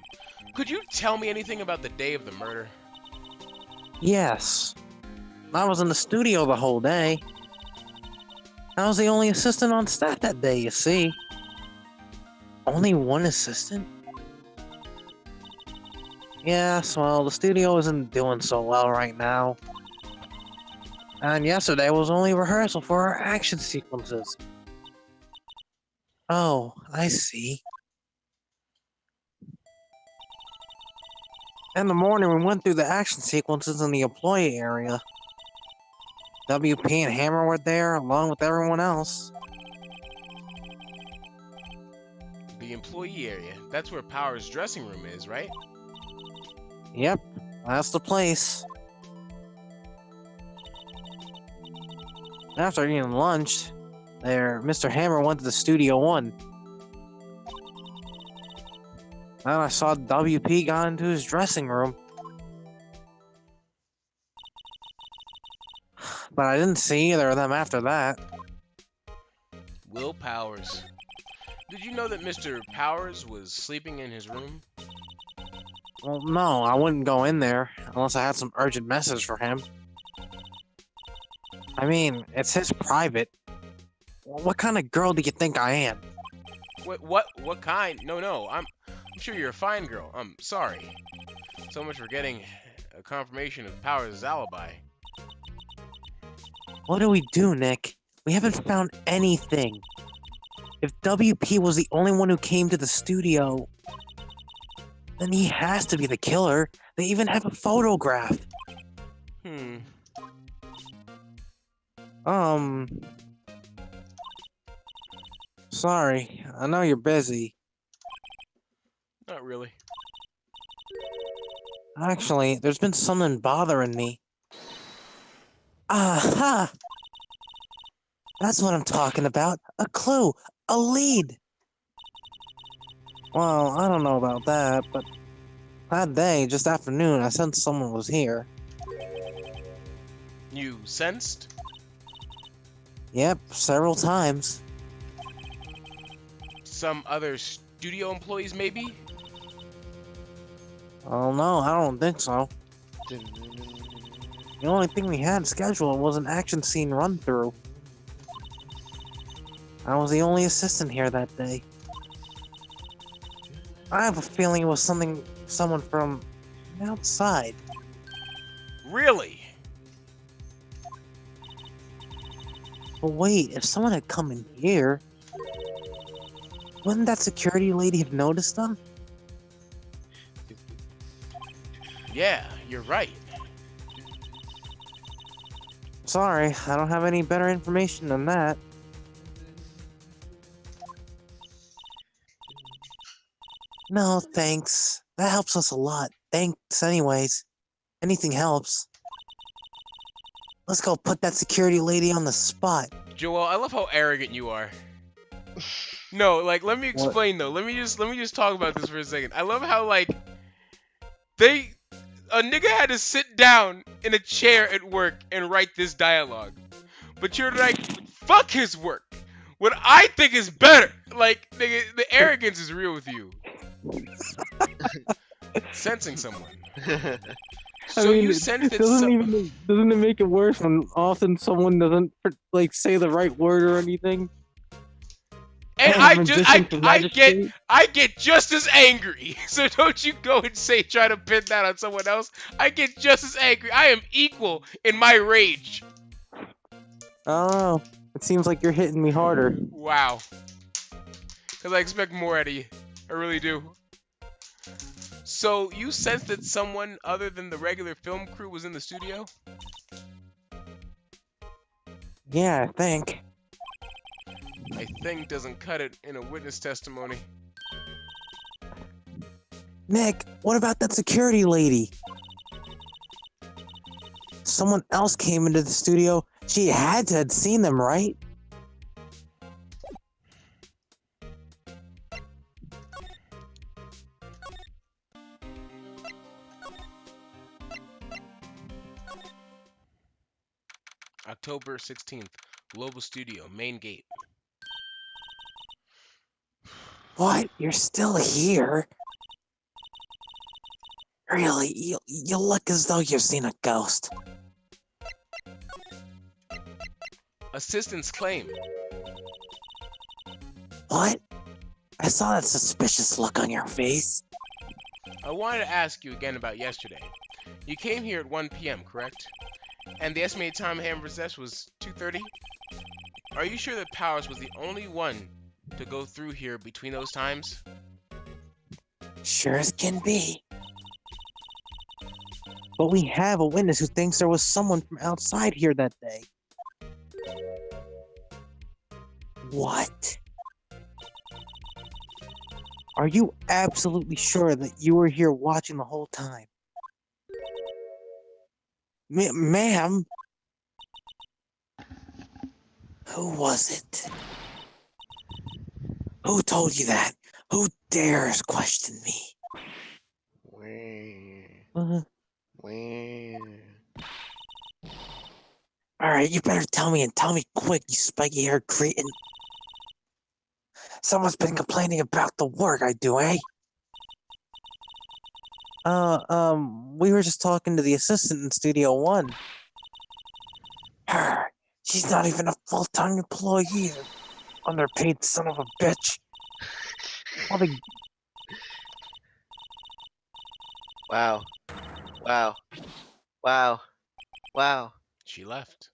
B: Could you tell me anything about the day of the murder?
D: Yes. I was in the studio the whole day. I was the only assistant on staff that day, you see. Only one assistant? Yes, well, the studio isn't doing so well right now. And yesterday was only rehearsal for our action sequences. Oh, I see. In the morning, we went through the action sequences in the employee area. WP and Hammer were there, along with everyone else.
B: The employee area. That's where Power's dressing room is, right?
D: Yep, that's the place. After eating lunch, Mr. Hammer went to the Studio 1. Then I saw WP got into his dressing room. But I didn't see either of them after that.
B: Will Powers. Did you know that Mr. Powers was sleeping in his room?
D: Well, no, I wouldn't go in there unless I had some urgent message for him. I mean, it's his private. What kind of girl do you think I am?
B: What kind? No, I'm sure you're a fine girl. I'm sorry. So much for getting a confirmation of Powers' alibi.
D: What do we do, Nick? We haven't found anything. If WP was the only one who came to the studio, then he has to be the killer. They even have a photograph. Sorry, I know you're busy.
B: Not really.
D: Actually, there's been something bothering me. Aha! That's what I'm talking about. A clue! A lead! Well, I don't know about that, but that day, just after noon, I sensed someone was here.
B: You sensed?
D: Yep, several times.
B: Some other studio employees, maybe?
D: Oh no, I don't think so. The only thing we had scheduled was an action scene run-through. I was the only assistant here that day. I have a feeling it was someone from outside.
B: Really?
D: But wait, if someone had come in here, wouldn't that security lady have noticed them?
B: Yeah, you're right.
D: Sorry, I don't have any better information than that. No, thanks. That helps us a lot. Thanks anyways. Anything helps. Let's go put that security lady on the spot.
B: Joel, I love how arrogant you are. No, like, let me
D: What?
B: explain though. Let me just talk about this for a second. I love how, like, a nigga had to sit down in a chair at work and write this dialogue. But you're like, fuck his work. What I think is better. Like, nigga, the arrogance is real with you. Sensing someone. So you sensed that
D: doesn't it make it worse when often someone doesn't like say the right word or anything?
B: And
D: Magistrate?
B: I get just as angry. So don't you go and try to pin that on someone else. I get just as angry. I am equal in my rage.
D: Oh, it seems like you're hitting me harder.
B: Wow. Because I expect more out of you. I really do. So you sensed that someone other than the regular film crew was in the studio?
D: Yeah, I think.
B: I think doesn't cut it in a witness testimony.
D: Nick, what about that security lady? Someone else came into the studio. She had to have seen them, right?
B: October 16th, Global Studio, main gate.
D: What? You're still here? Really? You look as though you've seen a ghost.
B: Assistants claim.
D: What? I saw that suspicious look on your face.
B: I wanted to ask you again about yesterday. You came here at 1 p.m., correct? And the estimated time Ham possessed was 2:30? Are you sure that Powers was the only one to go through here between those times?
D: Sure as can be. But we have a witness who thinks there was someone from outside here that day. What? Are you absolutely sure that you were here watching the whole time? Ma'am? Who was it? Who told you that? Who dares question me? Alright, you better tell me and tell me quick, you spiky-haired cretin. Someone's been complaining about the work I do, eh? We were just talking to the assistant in Studio One. Her. She's not even a full-time employee. Underpaid son of a bitch.
A: Wow. Wow. Wow. Wow.
B: She left.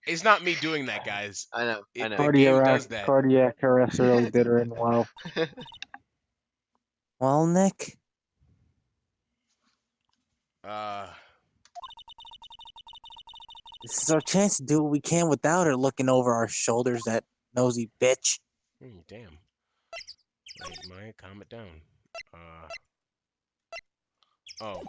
B: It's not me doing that, guys.
A: I know. I know.
B: The game does that.
D: Cardiac arrest really did her in well. Well, Nick? This is our chance to do what we can without her looking over our shoulders, that nosy bitch.
B: Damn. Mike, calm it down. Oh.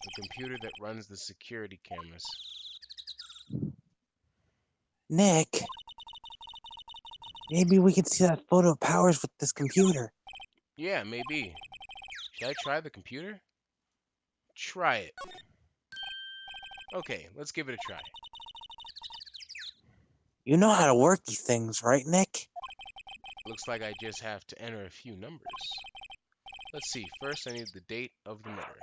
B: The computer that runs the security cameras.
D: Nick? Maybe we could see that photo of Powers with this computer.
B: Yeah, maybe. Should I try the computer? Try it. Okay, let's give it a try.
D: You know how to work these things, right, Nick?
B: Looks like I just have to enter a few numbers. Let's see, first I need the date of the murder.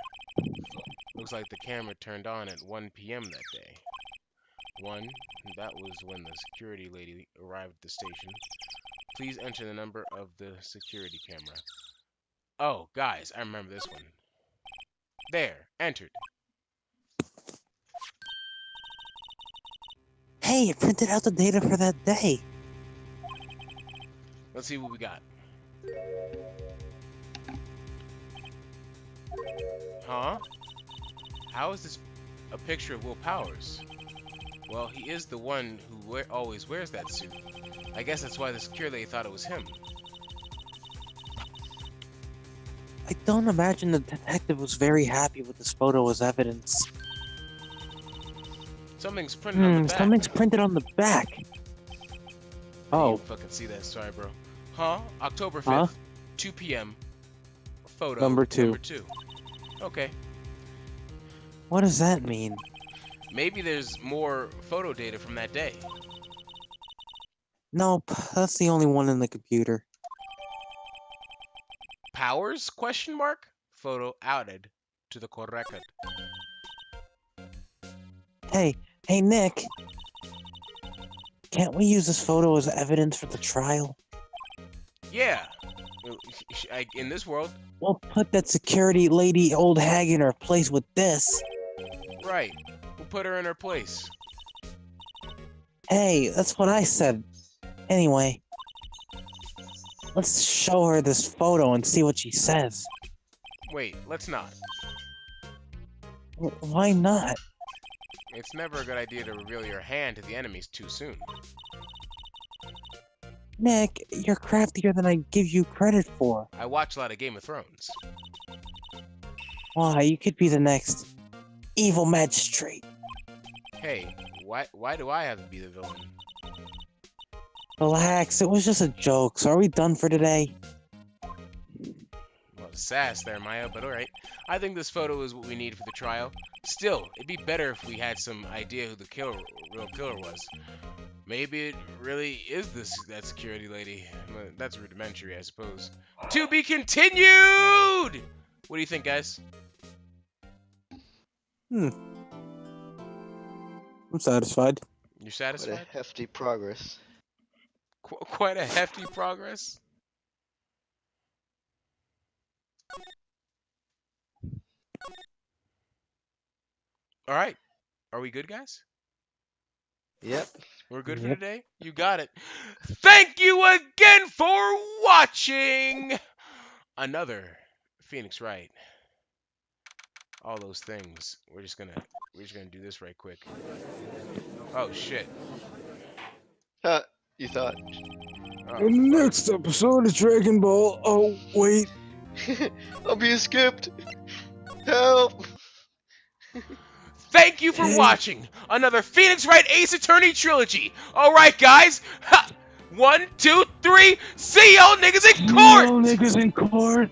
B: Looks like the camera turned on at 1 p.m. that day. 1. That was when the security lady arrived at the station. Please enter the number of the security camera. Oh, guys, I remember this one. There, entered.
D: Hey, it printed out the data for that day.
B: Let's see what we got. Huh? How is this a picture of Will Powers? Well, he is the one who always wears that suit. I guess that's why the security lady thought it was him.
D: I don't imagine the detective was very happy with this photo as evidence.
B: Something's printed on the back.
D: Something's printed on the back. Oh.
B: You fucking see that. Sorry, bro. Huh? October 5th,
D: Huh?
B: 2 p.m. Photo
D: Number 2.
B: Number 2. Okay.
D: What does that mean?
B: Maybe there's more photo data from that day.
D: Nope, that's the only one in the computer.
B: Powers? Question mark? Photo added to the record.
D: Hey, Nick. Can't we use this photo as evidence for the trial?
B: Yeah. In this world.
D: We'll put that security lady old hag in her place with this.
B: Right. We'll put her in her place.
D: Hey, that's what I said. Anyway, let's show her this photo and see what she says.
B: Wait, let's not.
D: Why not?
B: It's never a good idea to reveal your hand to the enemies too soon.
D: Nick, you're craftier than I give you credit for.
B: I watch a lot of Game of Thrones.
D: Why, you could be the next evil magistrate.
B: Hey, why do I have to be the villain?
D: Relax, it was just a joke, so are we done for today?
B: Well, sass there, Maya, but alright. I think this photo is what we need for the trial. Still, it'd be better if we had some idea who the real killer was. Maybe it really is that security lady. That's rudimentary, I suppose. To be continued! What do you think, guys?
D: I'm satisfied.
B: You
A: What
B: satisfied?
A: a hefty progress.
B: Quite a hefty progress. All right. Are we good, guys?
A: Yep.
B: We're good for
D: Yep.
B: today? You got it. Thank you again for watching another Phoenix Wright. All those things. We're just gonna do this right quick. Oh shit.
A: You thought.
B: Oh,
D: In the next episode of Dragon Ball, oh wait.
A: I'm being skipped. Help!
B: Thank you for watching another Phoenix Wright Ace Attorney trilogy. All right, guys. Ha! 1, 2, 3. See y'all niggas in court.
D: Niggas in court.